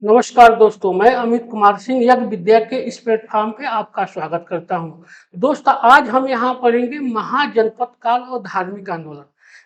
नमस्कार दोस्तों, मैं अमित कुमार सिंह यज्ञ विद्या के इस प्लेटफॉर्म पे आपका स्वागत करता हूँ। दोस्तों, आज हम यहाँ पढ़ेंगे महाजनपद काल और धार्मिक आंदोलन।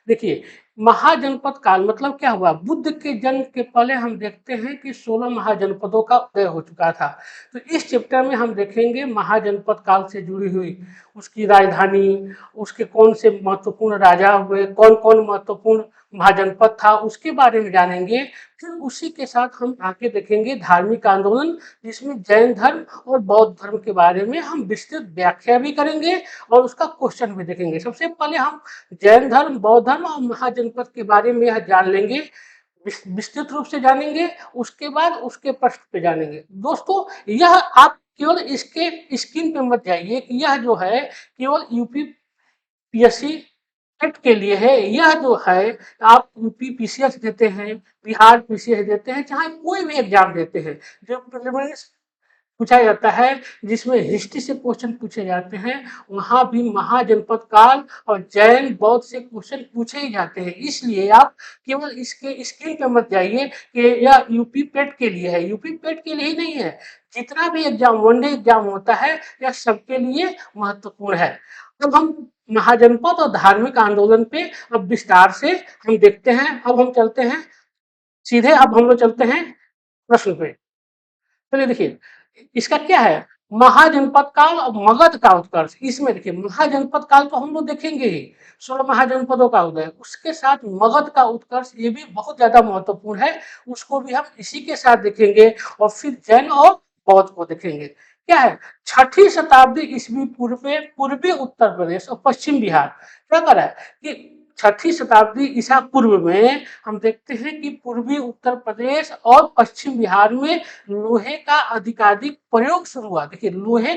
देखिए, महाजनपद काल मतलब क्या हुआ? बुद्ध के जन्म के पहले हम देखते हैं कि 16 महाजनपदों का उदय हो चुका था। तो इस चैप्टर में हम देखेंगे महाजनपद काल से जुड़ी हुई उसकी राजधानी, उसके कौन से महत्वपूर्ण राजा हुए, कौन कौन महत्वपूर्ण महाजनपद था, उसके बारे में जानेंगे। फिर उसी के साथ हम आगे देखेंगे धार्मिक आंदोलन, जिसमें जैन धर्म और बौद्ध धर्म के बारे में हम विस्तृत व्याख्या भी करेंगे और उसका क्वेश्चन भी देखेंगे। सबसे पहले हम जैन धर्म, बौद्ध धर्म और महाजनपद के बारे में यह जान लेंगे, विस्तृत रूप से जानेंगे। उसके बाद उसके प्रश्न पे जानेंगे। दोस्तों, यह आप केवल इसके स्क्रीन पे मत जाइए कि यह जो है केवल यूपीपीएससी टेट के लिए है। यह जो है आप यूपी पीसीएस देते हैं, बिहार पीसीएस देते हैं, चाहे कोई भी एग्जाम देते हैं, जो प्रिलिमिनरी पूछा जाता है, जिसमें हिस्ट्री से क्वेश्चन पूछे जाते हैं, वहां भी महाजनपद काल और जैन बौद्ध से क्वेश्चन पूछे ही जाते हैं। इसलिए आप केवल इसके स्क्रीन पे मत जाइए कि यह यूपी पेट के लिए है। यूपी पेट के लिए ही नहीं है, जितना भी एग्जाम वनडे एग्जाम होता है यह सबके लिए महत्वपूर्ण है। अब हम महाजनपद और धार्मिक आंदोलन पे अब विस्तार से हम देखते हैं। अब हम चलते हैं सीधे, अब हम लोग चलते हैं प्रश्न पे। चलिए देखिए, इसका क्या है? महाजनपद काल और मगध का उत्कर्ष। इसमें देखिए, महाजनपद काल तो हम लोग देखेंगे ही, 16 महाजनपदों का उदय, उसके साथ मगध का उत्कर्ष ये भी बहुत ज्यादा महत्वपूर्ण है, उसको भी हम इसी के साथ देखेंगे। और फिर जैन और बौद्ध को देखेंगे। क्या है? छठी शताब्दी ईस्वी पूर्व में पूर्वी उत्तर प्रदेश और पश्चिम बिहार क्या कर रहा है कि छठी शताब्दी ईसा पूर्व में हम देखते हैं कि पूर्वी उत्तर प्रदेश और पश्चिम बिहार में लोहे का अधिकाधिक प्रयोग शुरू हुआ। देखिए, लोहे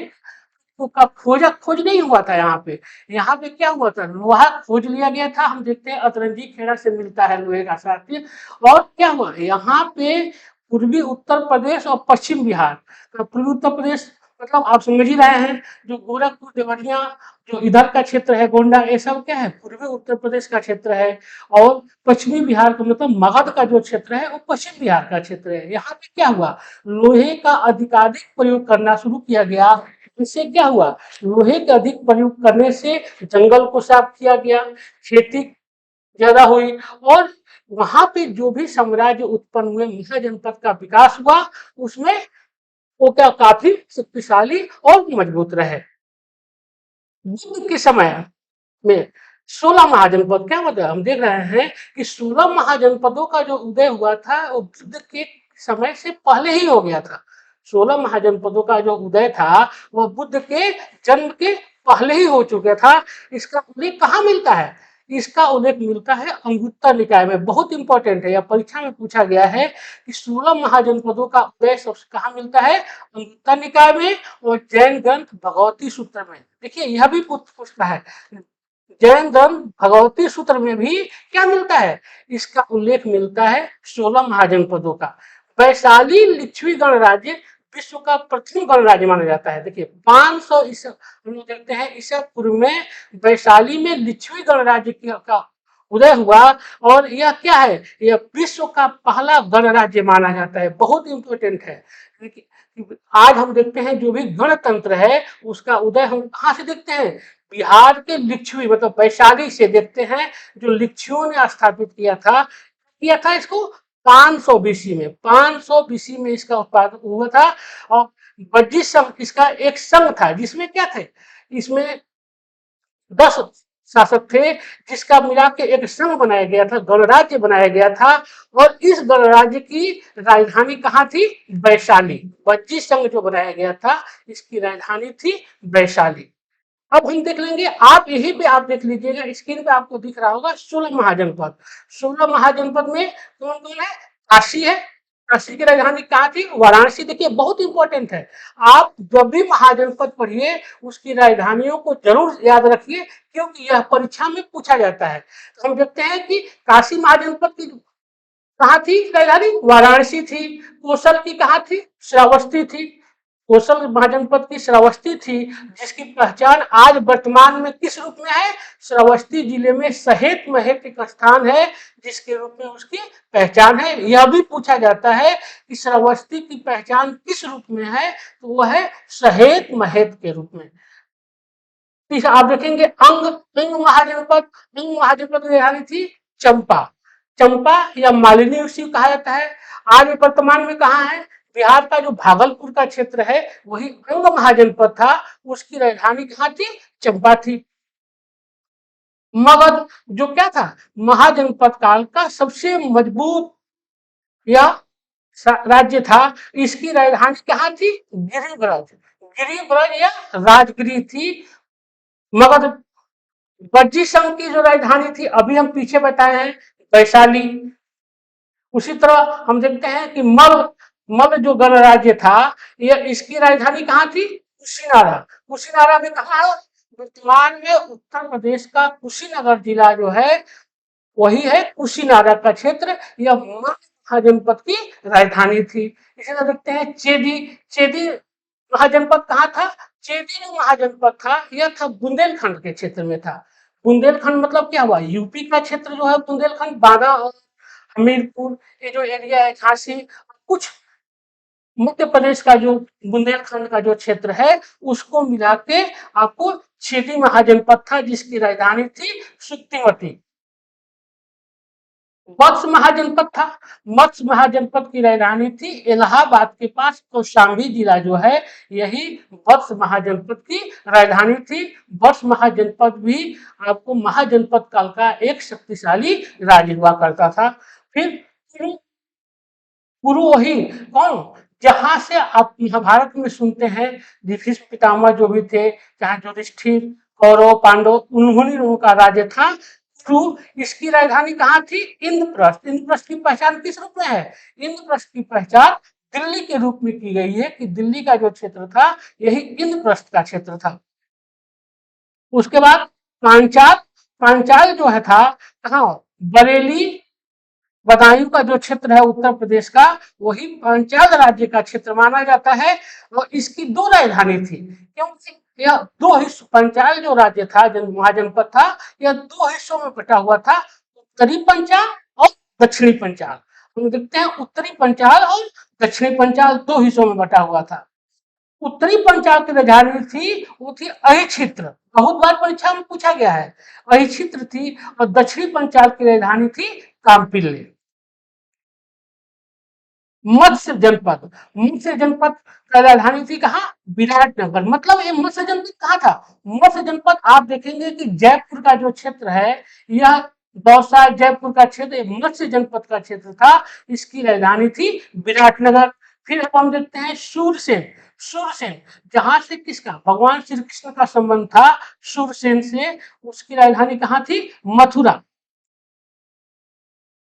का खोज नहीं हुआ था यहाँ पे क्या हुआ था? लोहा खोज लिया गया था। हम देखते हैं अतरंगी खेड़ा से मिलता है लोहे का साथी। और क्या हुआ यहाँ पे? पूर्वी उत्तर प्रदेश और पश्चिम बिहार, तो पूर्वी उत्तर प्रदेश मतलब आप समझ ही रहे हैं, जो गोरखपुर, देवरिया, जो इधर का क्षेत्र है, गोंडा, ये सब क्या है? पूर्वी उत्तर प्रदेश का क्षेत्र है। और पश्चिमी बिहार का मतलब मगध का जो क्षेत्र है वो पश्चिम बिहार का क्षेत्र है। यहाँ पे क्या हुआ? लोहे का अधिकाधिक प्रयोग करना शुरू किया गया। इससे क्या हुआ? लोहे का अधिक प्रयोग करने से जंगल को साफ किया गया, खेती ज्यादा हुई, और वहां पे जो भी साम्राज्य उत्पन्न हुए, महाजनपद का विकास हुआ, उसमें वो क्या काफी शक्तिशाली और मजबूत रहे। बुद्ध के समय में 16 महाजनपद, क्या मतलब हम देख रहे हैं कि 16 महाजनपदों का जो उदय हुआ था वो बुद्ध के समय से पहले ही हो गया था। 16 महाजनपदों का जो उदय था वो बुद्ध के जन्म के पहले ही हो चुका था। इसका उल्लेख कहाँ मिलता है? इसका उल्लेख मिलता है अंगुत्तर निकाय में। बहुत इंपॉर्टेंट है, यह परीक्षा में पूछा गया है कि 16 महाजनपदों का उदय सबसे कहाँ मिलता है? अंगुत्तर निकाय में और जैन ग्रंथ भगवती सूत्र में। देखिए, यह भी पूछता है, जैन धर्म भगवती सूत्र में भी क्या मिलता है? इसका उल्लेख मिलता है 16 महाजनपदों का। वैशाली लिच्छवी गणराज्य विश्व का प्रथम गणराज्य माना जाता है। देखिए, 500 ईसा हम लोग देखते हैं ईसा पूर्व में वैशाली में लिच्छवी गणराज्य का उदय हुआ। और यह क्या है? यह विश्व का पहला गणराज्य माना जाता है। बहुत इंपॉर्टेंट है। आज हम देखते हैं जो भी गणतंत्र है उसका उदय हम कहाँ से देखते हैं? बिहार के लिच्छवी मतलब वैशाली से देखते हैं, जो लिच्छवियों ने स्थापित किया था इसको 500 बीसी में। 500 बीसी में इसका उत्पादन हुआ था। और बज्जी संघ इसका एक संघ था, जिसमें क्या थे? इसमें 10 शासक थे, जिसका मिला के एक संघ बनाया गया था, गणराज्य बनाया गया था। और इस गणराज्य की राजधानी कहाँ थी? वैशाली। बज्जी संघ जो बनाया गया था, इसकी राजधानी थी वैशाली। अब हम देख लेंगे, आप यहीं पे आप देख लीजिएगा, स्क्रीन पे आपको दिख रहा होगा 16 महाजनपद। 16 महाजनपद में कौन कौन है? काशी है। काशी की राजधानी कहाँ थी? वाराणसी। देखिए, बहुत इंपॉर्टेंट है, आप जब भी महाजनपद पढ़िए उसकी राजधानियों को जरूर याद रखिए, क्योंकि यह परीक्षा में पूछा जाता है। तो हम देखते हैं कि काशी महाजनपद की कहाँ थी राजधानी? वाराणसी थी। कोसल की कहाँ थी? श्रावस्ती थी। कोसल महाजनपद की श्रावस्ती थी, जिसकी पहचान आज वर्तमान में किस रूप में है? श्रावस्ती जिले में सहेत महत एक स्थान है जिसके रूप में उसकी पहचान है। यह भी पूछा जाता है कि श्रावस्ती की पहचान किस रूप में है, तो वह है सहेत महत के रूप में। आप देखेंगे अंग महाजनपद, अंग महाजनपद की राजधानी थी चंपा, चंपा या मालिनी उसी कहा जाता है। आज वर्तमान में कहाँ है? बिहार का जो भागलपुर का क्षेत्र है वही अंग महाजनपद था, उसकी राजधानी कहाँ थी? चंपा थी। मगध जो क्या था? महाजनपद काल का सबसे मजबूत या राज्य था, इसकी राजधानी कहाँ थी? गिरिब्रज, गिरिब्रज या राजगिरी थी। मगध बज्जी संघ की जो राजधानी थी अभी हम पीछे बताए हैं वैशाली। उसी तरह हम देखते हैं कि मल जो गणराज्य था, यह इसकी राजधानी कहाँ थी? कुशीनारा। कुशीनारा में कहा है? वर्तमान में उत्तर प्रदेश का कुशीनगर जिला जो है वही है कुशीनारा का क्षेत्र। यह महाजनपद की राजधानी थी। इसी तरह देखते हैं चेदी, चेदी महाजनपद कहाँ था? चेदी जो महाजनपद था यह था बुंदेलखंड के क्षेत्र में था। बुंदेलखंड मतलब क्या हुआ? यूपी का क्षेत्र जो है बुंदेलखंड, बांदा और हमीरपुर ये जो एरिया है, झांसी, कुछ मध्य प्रदेश का जो बुंदेलखंड का जो क्षेत्र है उसको मिला के आपको चेदी महाजनपद था, जिसकी राजधानी थी शुक्तिमती। मत्स्य महाजनपद था, मत्स्य महाजनपद की राजधानी थी इलाहाबाद के पास कौशाम्बी जिला जो है यही मत्स्य महाजनपद की राजधानी थी। मत्स्य महाजनपद भी आपको महाजनपद काल का एक शक्तिशाली राज्य हुआ करता था। फिर गुरु वही कौन? जहां से आप महाभारत में सुनते हैं युधिष्ठिर पितामह जो भी थे, चाहे युधिष्ठिर, कौरव, पांडव, उन्होंने लोगों का राज्य था। इसकी राजधानी कहाँ थी? इंद्रप्रस्थ। इंद्रप्रस्थ की पहचान किस रूप में है? इंद्रप्रस्थ की पहचान दिल्ली के रूप में की गई है कि दिल्ली का जो क्षेत्र था यही इंद्रप्रस्थ का क्षेत्र था। उसके बाद पांचाल, पांचाल जो है था कहाँ? बरेली बदायूं का जो क्षेत्र है उत्तर प्रदेश का वही पांचाल राज्य का क्षेत्र माना जाता है। और इसकी दो राजधानी थी, क्योंकि यह दो हिस्सों, पंचाल जो राज्य था, महाजनपद था, यह दो हिस्सों में बटा हुआ था, उत्तरी पंचाल और दक्षिणी पंचाल। हम देखते हैं उत्तरी पंचाल और दक्षिणी पंचाल दो हिस्सों में बटा हुआ था। उत्तरी पंचाल की राजधानी थी वो थी अहिक्षेत्र, बहुत बार परीक्षा में पूछा गया है, अहिक्षेत्र थी। और दक्षिणी पंचाल की राजधानी थी काम्पिल्ले। मत्स्य जनपद, मत्स्य जनपद का राजधानी थी कहाँ? विराटनगर। मतलब ये मत्स्य जनपद कहाँ था? मत्स्य जनपद आप देखेंगे कि जयपुर का जो क्षेत्र है यह दौसा जयपुर का क्षेत्र मत्स्य जनपद का क्षेत्र था, इसकी राजधानी थी विराटनगर। फिर हम देखते हैं सूरसेन, सूरसेन जहां से किसका? भगवान श्री कृष्ण का संबंध था सूरसेन से, उसकी राजधानी कहाँ थी? मथुरा।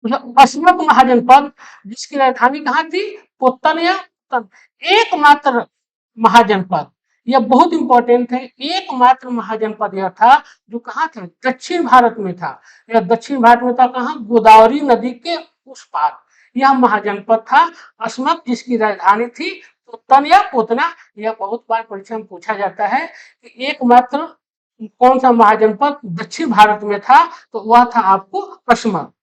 मतलब अस्मक महाजनपद जिसकी राजधानी कहाँ थी? पोतन या एकमात्र महाजनपद, यह बहुत इंपॉर्टेंट है, एकमात्र महाजनपद यह था जो कहाँ था? दक्षिण भारत में था। यह दक्षिण भारत में था कहाँ? गोदावरी नदी के उस पार यह महाजनपद था अस्मक, जिसकी राजधानी थी पोतन या पोतना। यह बहुत बार परीक्षा में पूछा जाता है कि एकमात्र कौन सा महाजनपद दक्षिण भारत में था, तो वह था आपको अस्मक।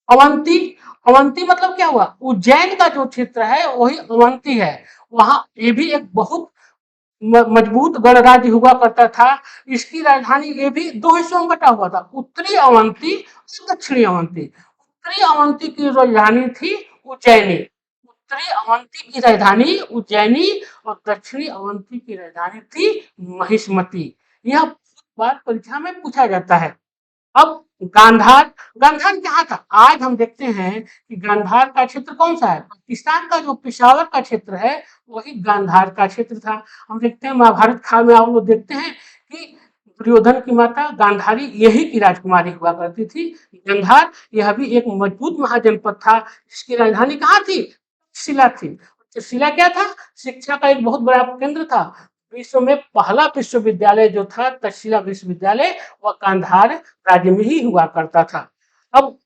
अवंती, अवंती मतलब क्या हुआ? उज्जैन का जो क्षेत्र है वही अवंती है। वहां ये भी एक बहुत मजबूत गणराज्य हुआ करता था। इसकी राजधानी ये भी दो हिस्सों में बटा हुआ था, उत्तरी अवंती और दक्षिणी अवंती। उत्तरी अवंती की राजधानी थी उज्जैनी, उत्तरी अवंती की राजधानी उज्जैनी और दक्षिणी अवंती की राजधानी थी महिष्मती। यह बार परीक्षा में पूछा जाता है। अब गांधार, गांधार कहाँ था? आज हम देखते हैं कि गांधार का क्षेत्र कौन सा है? पाकिस्तान का जो पिशावर का क्षेत्र है वही गांधार का क्षेत्र था। हम देखते हैं महाभारत काल में आप लोग देखते हैं कि दुर्योधन की माता गांधारी यही की राजकुमारी हुआ करती थी। गांधार यह भी एक मजबूत महाजनपद था, जिसकी राजधानी कहाँ थी? तक्षशिला थी। तक्षशिला क्या था? शिक्षा का एक बहुत बड़ा केंद्र था। विश्व में पहला विश्वविद्यालय जो था तक्षशिला विश्वविद्यालय, वह गांधार राज्य में ही हुआ करता था। अब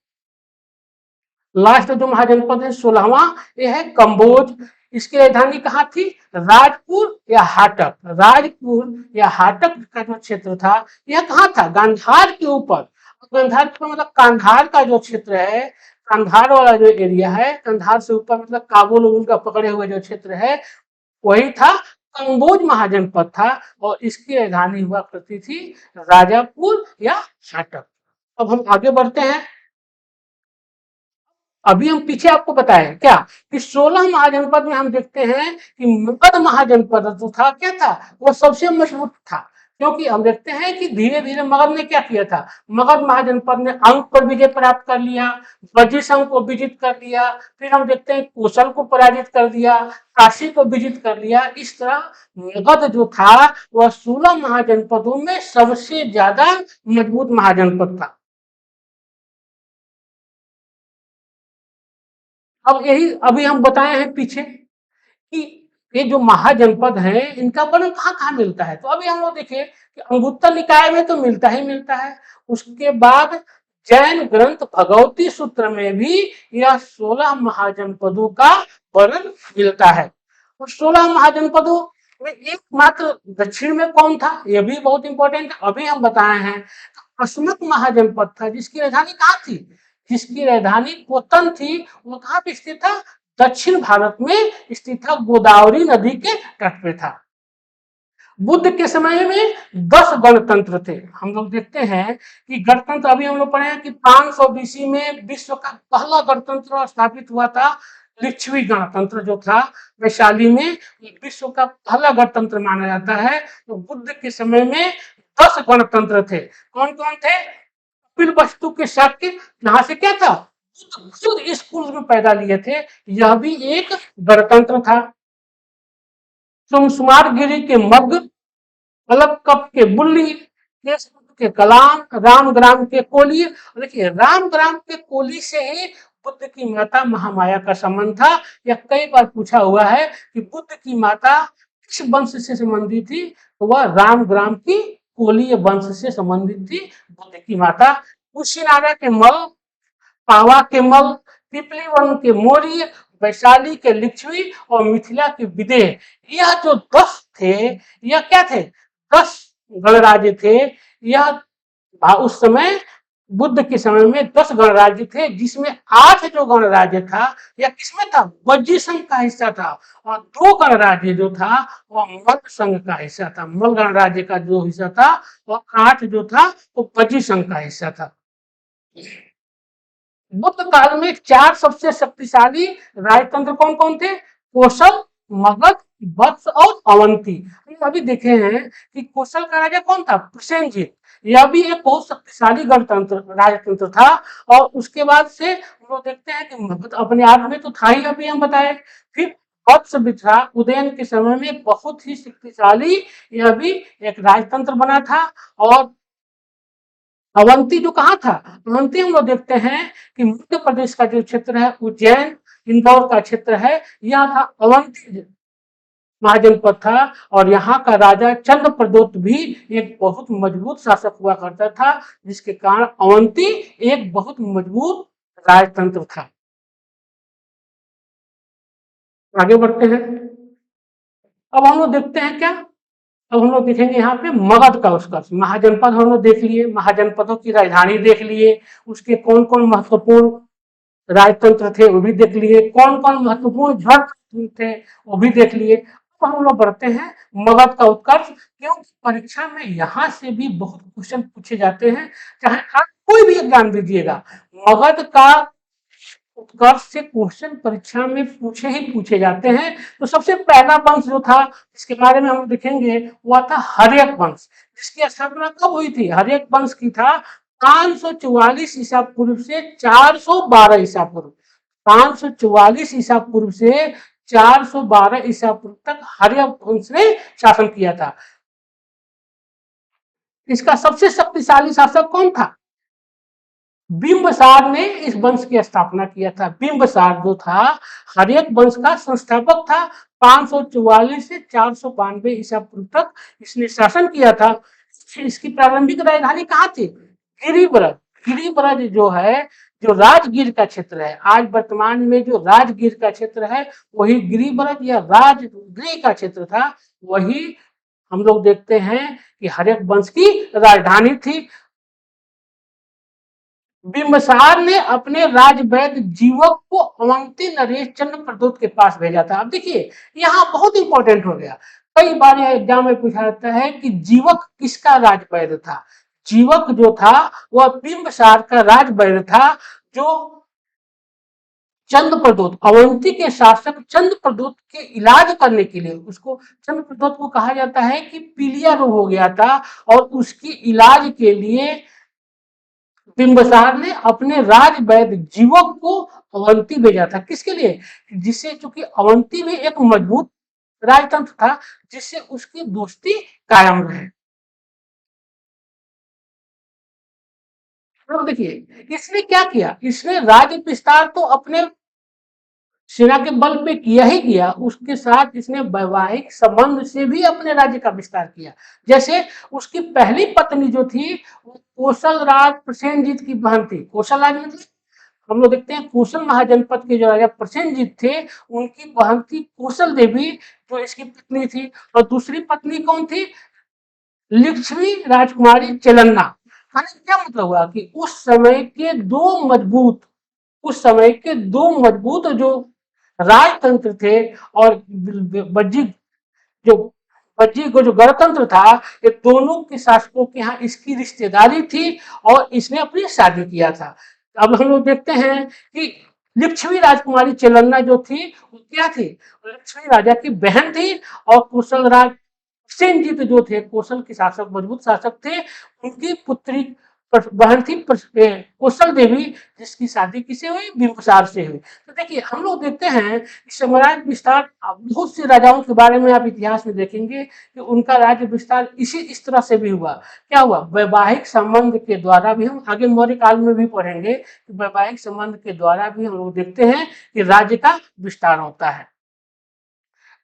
लास्ट जो महाजनपद है 16वां, यह है कंबोज। इसकी राजधानी कहाँ थी? राजपुर या हाटक। राजपुर या हाटक का जो क्षेत्र था यह कहाँ था? गांधार के ऊपर। गांधार के ऊपर मतलब कांधार का जो क्षेत्र है, कांधार वाला जो एरिया है, कांधार से ऊपर मतलब काबुल उनका पकड़े हुए जो क्षेत्र है वही था, कंबोज महाजनपद था। और इसकी राजधानी हुआ करती थी राजापुर या हाटक। अब हम आगे बढ़ते हैं। अभी हम पीछे आपको बताएं क्या कि 16 महाजनपद में हम देखते हैं कि मगध महाजनपद जो था क्या था? वो सबसे मजबूत था, क्योंकि हम देखते हैं कि धीरे धीरे मगध ने क्या किया था? मगध महाजनपद ने अंक पर विजय प्राप्त कर लिया, बजीसंग को विजित कर लिया, फिर हम देखते हैं कौशल को पराजित कर दिया, काशी को विजित कर लिया। इस तरह मगध जो था वह 16 महाजनपदों में सबसे ज्यादा मजबूत महाजनपद था। अब यही अभी हम बताए हैं पीछे कि ये जो महाजनपद है इनका वर्णन कहाँ कहाँ मिलता है। तो अभी हम लोग देखिए कि अंगुत्तर निकाय में तो मिलता ही मिलता है। उसके बाद जैन ग्रंथ भगवती सूत्र में भी यह 16 महाजनपदों का वर्णन मिलता है। और 16 महाजनपदों में एकमात्र दक्षिण में कौन था, यह भी बहुत इंपॉर्टेंट अभी हम बताए हैं। अश्मक महाजनपद था जिसकी राजधानी कहाँ थी? जिसकी राजधानी कोतन थी। वो कहाँ पे स्थित था? दक्षिण भारत में स्थित था, गोदावरी नदी के तट पे था। बुद्ध के समय में 10 गणतंत्र थे। हम लोग देखते हैं कि गणतंत्र अभी हम लोग पढ़े हैं कि 500 बीसी में विश्व का पहला गणतंत्र स्थापित हुआ था। लिच्छवी गणतंत्र जो था वैशाली में विश्व का पहला गणतंत्र माना जाता है। तो बुद्ध के समय में 10 गणतंत्र थे। कौन कौन थे? कपिल वस्तु के शाक्य, यहाँ से क्या था? खुद स्कूल में पैदा लिए थे, यह भी एक गणतंत्र था। सुमसुमार गिरी के मग, अलग के बुल्ली, के कलाम, रामग्राम के कोली। देखिए रामग्राम के कोली से ही बुद्ध की माता महामाया का संबंध था। यह कई बार पूछा हुआ है कि बुद्ध की माता किस वंश से संबंधित थी, तो वह रामग्राम की कोलीय वंश से संबंधित थी बुद्ध की माता। कुशीनारा के मल, पावा के मल, पिपली वन के मौर्य, वैशाली के लिच्छवी और मिथिला के विदेह, यह जो 10 थे यह क्या थे? 10 गणराज्य थे। यह उस समय बुद्ध के समय में 10 गणराज्य थे, जिसमें 8 जो गणराज्य था यह किसमें था? वज्जी संघ का हिस्सा था। और 2 गणराज्य जो था वह मल संघ का हिस्सा था। मल गणराज्य का जो हिस्सा था वह 8 जो था वो वज्जी संघ का हिस्सा था। बुद्ध काल में 4 सबसे शक्तिशाली राजतंत्र कौन कौन थे? कौशल, मगध, वत्स और अवंती। अभी देखे हैं कि कौशल का राजा कौन था? प्रसेनजीत। यह भी एक बहुत शक्तिशाली गणतंत्र राजतंत्र था। और उसके बाद से हम लोग देखते हैं कि मगध अपने आप में तो था ही, अभी हम बताए। फिर वत्स भी था, उदयन के समय में बहुत ही शक्तिशाली यह भी एक राजतंत्र बना था। और अवंती जो कहाँ था? अवंती हम लोग देखते हैं कि मध्य प्रदेश का जो क्षेत्र है, उज्जैन इंदौर का क्षेत्र है, यह था अवंती महाजनपद था। और यहाँ का राजा चंद्र प्रदोत भी एक बहुत मजबूत शासक हुआ करता था, जिसके कारण अवंती एक बहुत मजबूत राजतंत्र था। आगे बढ़ते हैं। अब हम लोग देखते हैं क्या, अब हम लोग देखेंगे यहाँ पे मगध का उत्कर्ष। महाजनपद हम लोग देख लिए, महाजनपदों की राजधानी देख लिए, उसके कौन कौन महत्वपूर्ण राजतंत्र थे वो भी देख लिए, कौन कौन महत्वपूर्ण जड़ थे वो भी देख लिए। अब हम लोग बढ़ते हैं मगध का उत्कर्ष, क्योंकि परीक्षा में यहाँ से भी बहुत क्वेश्चन पूछे जाते हैं, चाहे आप कोई भी एग्जाम दीजिएगा, मगध का उत्कर्ष से क्वेश्चन परीक्षा में पूछे ही पूछे जाते हैं। तो सबसे पहला वंश जो था इसके बारे में हम देखेंगे वह था हर्यक वंश, जिसकी स्थापना कब हुई थी? हर्यक वंश की था 544 ईसा पूर्व से 412 ईसा पूर्व। 544 ईसा पूर्व से 412 ईसा पूर्व तक हर्यक वंश ने शासन किया था। इसका सबसे शक्तिशाली शासक कौन था? बिंबसार ने इस वंश की स्थापना किया था। बिंबसार जो था हर्यक वंश का संस्थापक था। 544 से 492 ईसा पूर्व तक इसने शासन किया था। इसकी प्रारंभिक राजधानी कहाँ थी? गिरिब्रज। गिरिब्रज जो है जो राजगीर का क्षेत्र है, आज वर्तमान में जो राजगीर का क्षेत्र है वही गिरिब्रज या राजगृह का क्षेत्र था, वही हम लोग देखते हैं कि हर्यक वंश की राजधानी थी। बिंबिसार ने अपने राजवैद्य जीवक को अवंती नरेश चंद्र प्रदूत के पास भेजा था। अब देखिए यहाँ बहुत इंपॉर्टेंट हो गया, कई बार यह एग्जाम में पूछा जाता है कि जीवक किसका राजवैद्य था। जीवक जो था वह बिंबिसार का राजवैद्य था, जो चंद्रप्रदोत अवंती के शासक चंद्रप्रदोत के इलाज करने के लिए, उसको चंद्रप्रदोत को कहा जाता है कि पीलिया रोग हो गया था और उसकी इलाज के लिए बिंबिसार ने अपने राजवैद्य जीवक को अवंती भेजा था। किसके लिए? जिससे, चूंकि अवंती भी एक मजबूत राजतंत्र था, जिससे उसकी दोस्ती कायम रहे। तो देखिए इसने क्या किया, इसने राज्य विस्तार तो अपने सेना के बल पे किया ही किया, उसके साथ इसने वैवाहिक संबंध से भी अपने राज्य का विस्तार किया। जैसे उसकी पहली पत्नी जो थी वो कौशल राज प्रसेनजीत की बहन थी। कौशल राज मतलब हम लोग देखते हैं कौशल महाजनपद के जो राजा प्रसेनजीत थे, उनकी बहन थी कौशल देवी, जो इसकी पत्नी थी। और दूसरी पत्नी कौन थी? लक्ष्मी राजकुमारी चेलन्ना। यानी क्या मतलब हुआ कि उस समय के दो मजबूत जो राजतंत्र थे, और बज्जी जो बज्जी को जो गणतंत्र था, ये दोनों के शासकों के यहाँ इसकी रिश्तेदारी थी और इसने अपनी शादी किया था। अब हम लोग देखते हैं कि लिच्छवी राजकुमारी चेलन्ना जो थी वो क्या थी? लिच्छवी राजा की बहन थी। और कौशल राज सेनजीत जो थे, कौशल के शासक, मजबूत शासक थे, उनकी पुत्री बहन थी कौशल देवी, जिसकी शादी किसे हुई? बिंबिसार से हुई। तो देखिए हम लोग देखते हैं कि साम्राज्य विस्तार, बहुत से राजाओं के बारे में आप इतिहास में देखेंगे कि उनका राज्य विस्तार इस तरह से भी हुआ। क्या हुआ? वैवाहिक संबंध के द्वारा भी, हम आगे मौर्य काल में भी पढ़ेंगे कि वैवाहिक संबंध के द्वारा भी हम लोग देखते हैं कि राज्य का विस्तार होता है।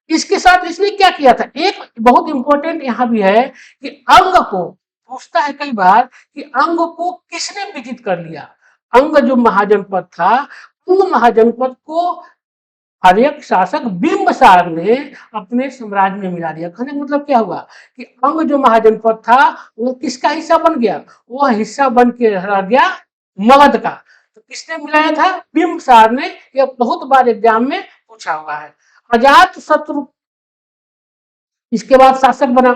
इसके साथ इसने क्या किया था, एक बहुत इंपॉर्टेंट यहाँ भी है कि अंग को पूछता है कई बार कि अंग को किसने विजित कर लिया। अंग जो महाजनपद था, उन महाजनपद को हर्यक शासक बिंबिसार ने अपने साम्राज्य में मिला दिया। कहने का मतलब क्या हुआ कि अंग जो महाजनपद था वो किसका हिस्सा बन गया? वो हिस्सा बन के रह गया मगध का। तो किसने मिलाया था? बिंबिसार ने। यह बहुत बार एग्जाम में पूछा हुआ है। अजात शत्रु इसके बाद शासक बना।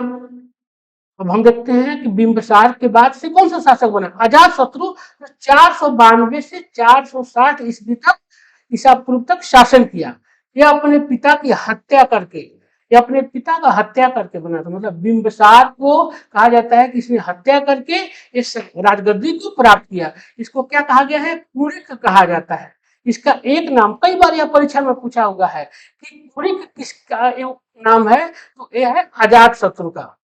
अब हम देखते हैं कि बिंबिसार के बाद से कौन सा शासक बना? अजात शत्रु। 492 से 460 ईस्वी तक, ईसा पूर्व तक शासन किया। यह अपने पिता की हत्या करके, यह अपने पिता का हत्या करके बना था। मतलब बिंबिसार को कहा जाता है कि इसने हत्या करके इस राजगद्दी को प्राप्त किया। इसको क्या कहा गया है? कुरिक कहा जाता है। इसका एक नाम, कई बार यह परीक्षा में पूछा हुआ है कि कुरिक किसका नाम है, तो यह है अजात शत्रु का।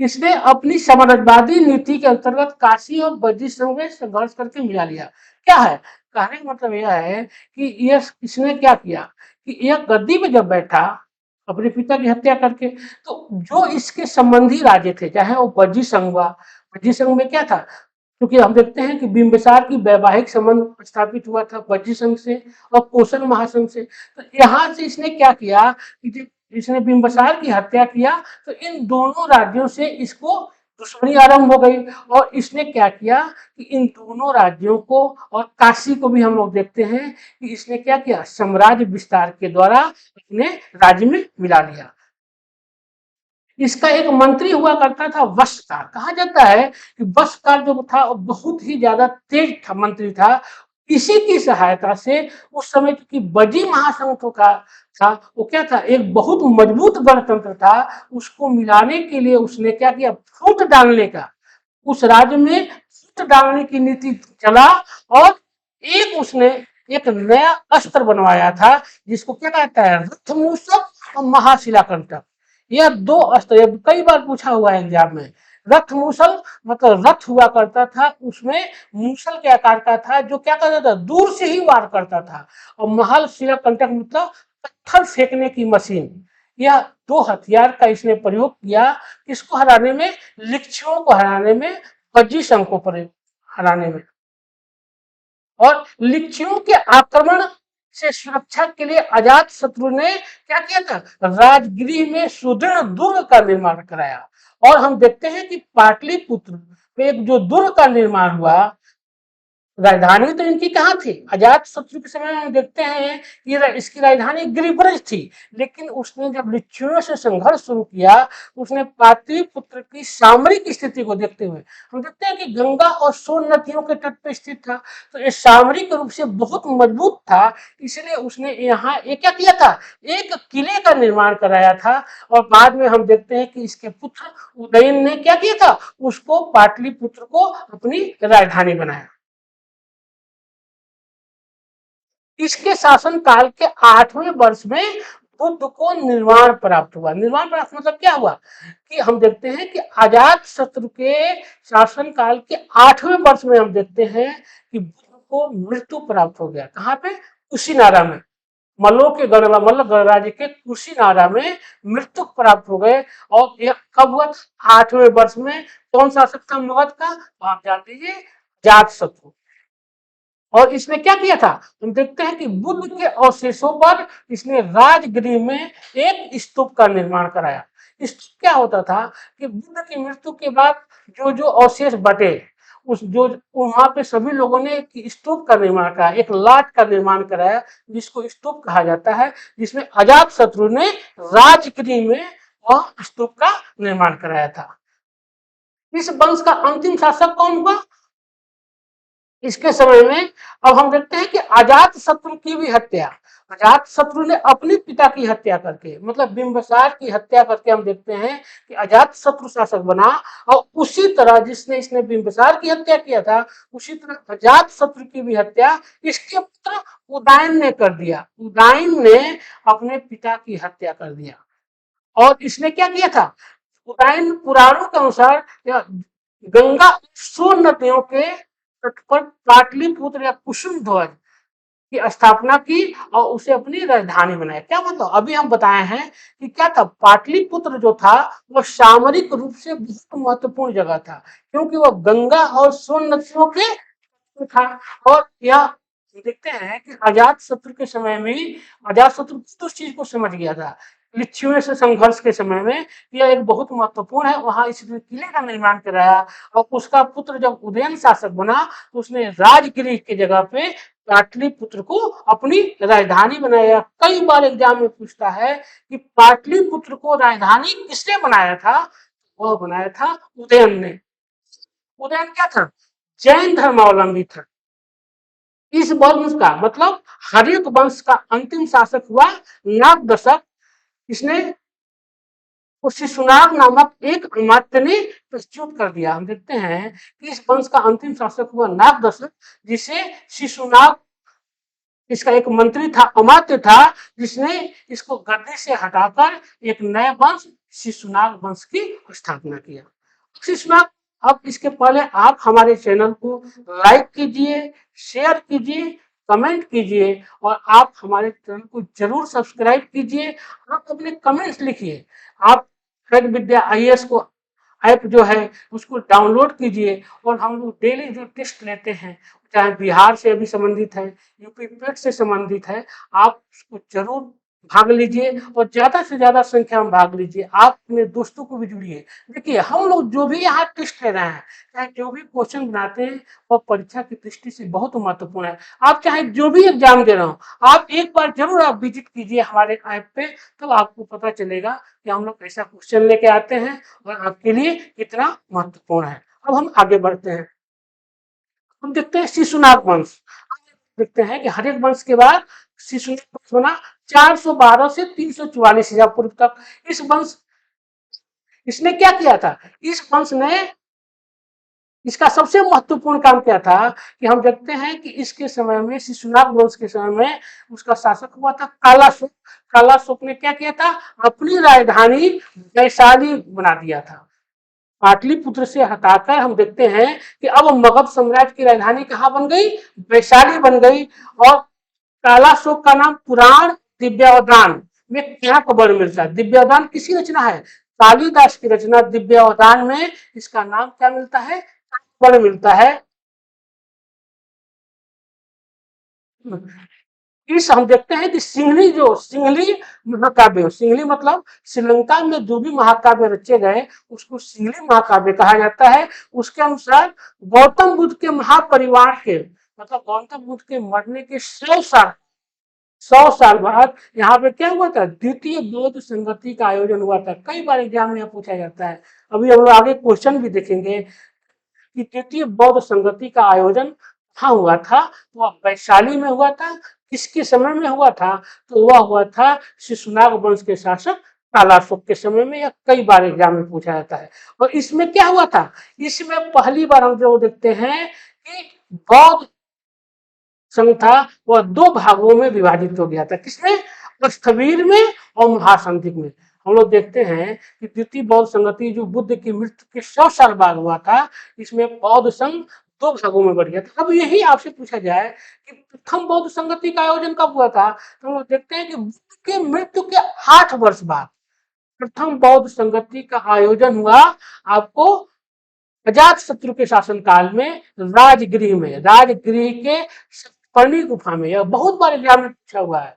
इसने अपनी साम्राज्यवादी नीति के अंतर्गत काशी और बज्जीसमूह में संघर्ष करके मिला लिया। क्या है कहने का मतलब? यह है कि यह इसने क्या किया कि यह गद्दी में जब बैठा अपने पिता की हत्या करके, तो जो इसके संबंधी राज्य थे, चाहे वो बज्जी संघ हुआ, बज्जी संघ में क्या था, क्योंकि हम देखते हैं कि बिंबिसार की वैवाहिक संबंध स्थापित हुआ था बज्जी संघ से और कौशल महासंघ से। तो यहाँ से इसने क्या किया कि जब इसने बिंबिसार की हत्या किया तो इन दोनों राज्यों से इसको दुश्मनी आरंभ हो गई। और इसने क्या किया कि इन दोनों राज्यों को और काशी को भी हम लोग देखते हैं कि इसने क्या किया, साम्राज्य विस्तार के द्वारा अपने राज्य में मिला लिया। इसका एक मंत्री हुआ करता था वस्त्रकार। कहा जाता है कि वस्त्रकार जो था वो बहुत ही ज्यादा तेज था, मंत्री था। इसी की सहायता से उस समय की बजी महासंघ का था, वो क्या था, एक बहुत मजबूत गणतंत्र था। उसको मिलाने के लिए उसने क्या किया, फूट डालने का, उस राज्य में फूट डालने की नीति चला। और एक उसने एक नया अस्त्र बनवाया था जिसको क्या कहता है, रथमूसक और महाशिलाकंटक। यह दो अस्त्र कई बार पूछा हुआ है एग्जाम में। रथ मूसल मतलब रथ हुआ करता था, उसमें मूसल के आकार का था, जो क्या करता था, दूर से ही वार करता था। और महल शिलाकंटक मतलब पत्थर फेंकने की मशीन। यह दो हथियार का इसने प्रयोग किया, किसको हराने में? लिच्छवियों को हराने में, बज्जी संघ को हराने में। और लिच्छियों के आक्रमण से सुरक्षा के लिए अजात शत्रु ने क्या किया था, राजगृह में सुदृढ़ दुर्ग का निर्माण कराया। और हम देखते हैं कि पाटलिपुत्र में एक जो दुर्ग का निर्माण हुआ, राजधानी तो इनकी कहाँ थी, अजात शत्रु के समय में हम देखते हैं कि इसकी राजधानी गिरिब्रज थी। लेकिन उसने जब लिच्छियों से संघर्ष शुरू किया, उसने पाटलिपुत्र की सामरिक स्थिति को देखते हुए, हम देखते हैं कि गंगा और सोन नदियों के तट पर स्थित था, तो ये सामरिक रूप से बहुत मजबूत था। इसलिए उसने यहाँ एक क्या किया था, एक किले का निर्माण कराया था। और बाद में हम देखते हैं कि इसके पुत्र उदयन ने क्या किया था, उसको पाटलिपुत्र को अपनी राजधानी बनाया। इसके शासन काल के 8वें वर्ष में बुद्ध को निर्वाण प्राप्त हुआ। निर्वाण प्राप्त मतलब क्या हुआ कि हम देखते हैं कि अजात शत्रु के शासन काल के 8वें वर्ष में हम देखते हैं कि बुद्ध को मृत्यु प्राप्त हो गया। कहाँ पे, कुशीनारा में, मल्लों के मतलब गणराज्य के कुशीनारा में मृत्यु प्राप्त हो गए। और यह कब हुआ, 8वें वर्ष में। कौन शासक था मगध का, तो आप जान लीजिए, अजात शत्रु। और इसने क्या किया था, हम देखते हैं कि बुद्ध के अवशेषों पर इसने राजगृह में एक स्तूप का निर्माण कराया। स्तूप क्या होता था कि बुद्ध की मृत्यु के बाद जो जो अवशेष बटे, उस जो वहां पे सभी लोगों ने एक स्तूप का निर्माण कराया, एक लाट का निर्माण कराया, जिसको स्तूप कहा जाता है, जिसमें अजात शत्रु ने राजगृह में वह स्तूप का निर्माण कराया था। इस वंश का अंतिम शासक कौन हुआ इसके समय में? अब हम देखते हैं कि अजात शत्रु की भी हत्या, अजात शत्रु ने अपने पिता की हत्या करके, मतलब बिंबिसार की हत्या करके, हम देखते हैं कि अजात शत्रु शासक बना। और उसी तरह जिसने इसने बिंबिसार की हत्या किया था, उसी तरह अजात शत्रु की भी हत्या इसके पुत्र उदयन ने कर दिया। उदयन ने अपने पिता की हत्या कर दिया। और इसने क्या किया था, उदयन पुराणों के अनुसार गंगा सोन नदियों के तट पर पाटलिपुत्र या कुसुम ध्वज की स्थापना की और उसे अपनी राजधानी बनाया। क्या बताओ, अभी हम बताए हैं कि क्या था, पाटलिपुत्र जो था वो सामरिक रूप से बहुत महत्वपूर्ण जगह था, क्योंकि वो गंगा और सोन नदियों के था। और यह देखते हैं कि अजात शत्रु के समय में अजात शत्रु उस चीज को समझ गया था, लिच्छियों से संघर्ष के समय में यह एक बहुत महत्वपूर्ण है, वहां इसने किले का निर्माण कराया। और उसका पुत्र जब उदयन शासक बना, तो उसने राजगृह की जगह पे पाटलिपुत्र को अपनी राजधानी बनाया। कई बार एग्जाम में पूछता है कि पाटलिपुत्र को राजधानी किसने बनाया था, वह बनाया था उदयन ने। उदयन क्या था, जैन धर्मावलंबी था। इस वंश का मतलब हर्यक वंश का अंतिम शासक हुआ नागदशक। इसने शिशुनाग नामक एक अमात्य ने प्रस्तुत कर दिया। हम देखते हैं कि इस वंश का अंतिम शासक हुआ नागदशक, जिसे शिशुनाग, इसका एक मंत्री था, अमात्य था, जिसने इसको गद्दी से हटाकर एक नए वंश शिशुनाग वंश की स्थापना किया। शिशुनाग, अब इसके पहले आप हमारे चैनल को लाइक कीजिए, शेयर कीजिए, कमेंट कीजिए, और आप हमारे चैनल को जरूर सब्सक्राइब कीजिए। आप अपने कमेंट्स लिखिए। आप खग विद्या आईएएस को ऐप जो है उसको डाउनलोड कीजिए, और हम लोग डेली जो टेस्ट लेते हैं, चाहे बिहार से अभी संबंधित है, यूपी पेट से संबंधित है, आप उसको जरूर भाग लीजिए, और ज्यादा से ज्यादा संख्या में भाग लीजिए। आप अपने दोस्तों को भी जुड़िए। देखिए, हम लोग जो भी यहाँ टेस्ट ले रहे हैं, चाहे जो भी क्वेश्चन बनाते हैं, वह परीक्षा की दृष्टि से बहुत महत्वपूर्ण है। आप चाहे जो भी एग्जाम दे रहे हो, आप एक बार जरूर आप विजिट कीजिए हमारे ऐप पे, तब आपको पता चलेगा कि हम लोग कैसा क्वेश्चन लेके आते हैं और आपके लिए कितना महत्वपूर्ण है। अब हम आगे बढ़ते हैं। हम देखते हैं शिशुनाग वंश। देखते हैं कि हर एक वंश के बाद शिशुनाग वंश बना 412 से 344 ईसा पूर्व तक। इस वंश, इसने क्या किया था, इस वंश ने, इसका सबसे महत्वपूर्ण काम क्या था कि हम देखते हैं कि इसके समय में, शिशुनाग वंश के समय में, उसका शासक हुआ था कालाशोक। कालाशोक ने क्या किया था, अपनी राजधानी वैशाली बना दिया था। पाटलिपुत्र से हटाकर हम देखते हैं कि अब मगध साम्राज्य की राजधानी कहाँ बन गई, वैशाली बन गई। और कालाशोक का नाम पुराण दिव्यावदान में क्या खबर मिलता है, दिव्यावदान किसी रचना है, कालिदास की रचना दिव्यावदान में इसका नाम क्या मिलता है, खबर मिलता है। इस हम देखते हैं कि सिंहली महाकाव्य, सिंहली मतलब श्रीलंका में जो भी महाकाव्य रचे गए उसको सिंहली महाकाव्य कहा जाता है। उसके अनुसार गौतम बुद्ध के महापरिवार के मतलब गौतम बुद्ध के मरने के 100 साल बाद यहाँ पे क्या हुआ था, द्वितीय बौद्ध संगति का आयोजन हुआ था। कई बार एग्जाम में पूछा जाता है। अभी हम लोग आगे क्वेश्चन भी देखेंगे कि द्वितीय बौद्ध संगति का आयोजन कहाँ हुआ था। वह वैशाली में हुआ था। किसके समय में हुआ था, तो वह हुआ था शिशुनाग वंश के शासक तालाशोक के समय में। यह कई बार एग्जाम में पूछा जाता है। और इसमें क्या हुआ था, इसमें पहली बार हम जो देखते हैं कि बौद्ध संघ था वह 2 भागों में विभाजित हो गया था। किसमें, स्थविर में और महासंधिक में। हम लोग देखते हैं कि द्वितीय बौद्ध संगति जो बुद्ध की मृत्यु के 100 साल बाद हुआ था, इसमें बौद्ध संघ 2 भागों में बढ़ गया था। अब यही आपसे पूछा जाए कि प्रथम बौद्ध संगति का आयोजन कब हुआ था, तो हम लोग देखते हैं कि बुद्ध के मृत्यु के 8 वर्ष बाद प्रथम बौद्ध संगति का आयोजन हुआ। आपको अजात शत्रु के शासनकाल में राजगृह के सतपर्णी गुफा में। यह बहुत बार एग्जाम में पूछा हुआ है,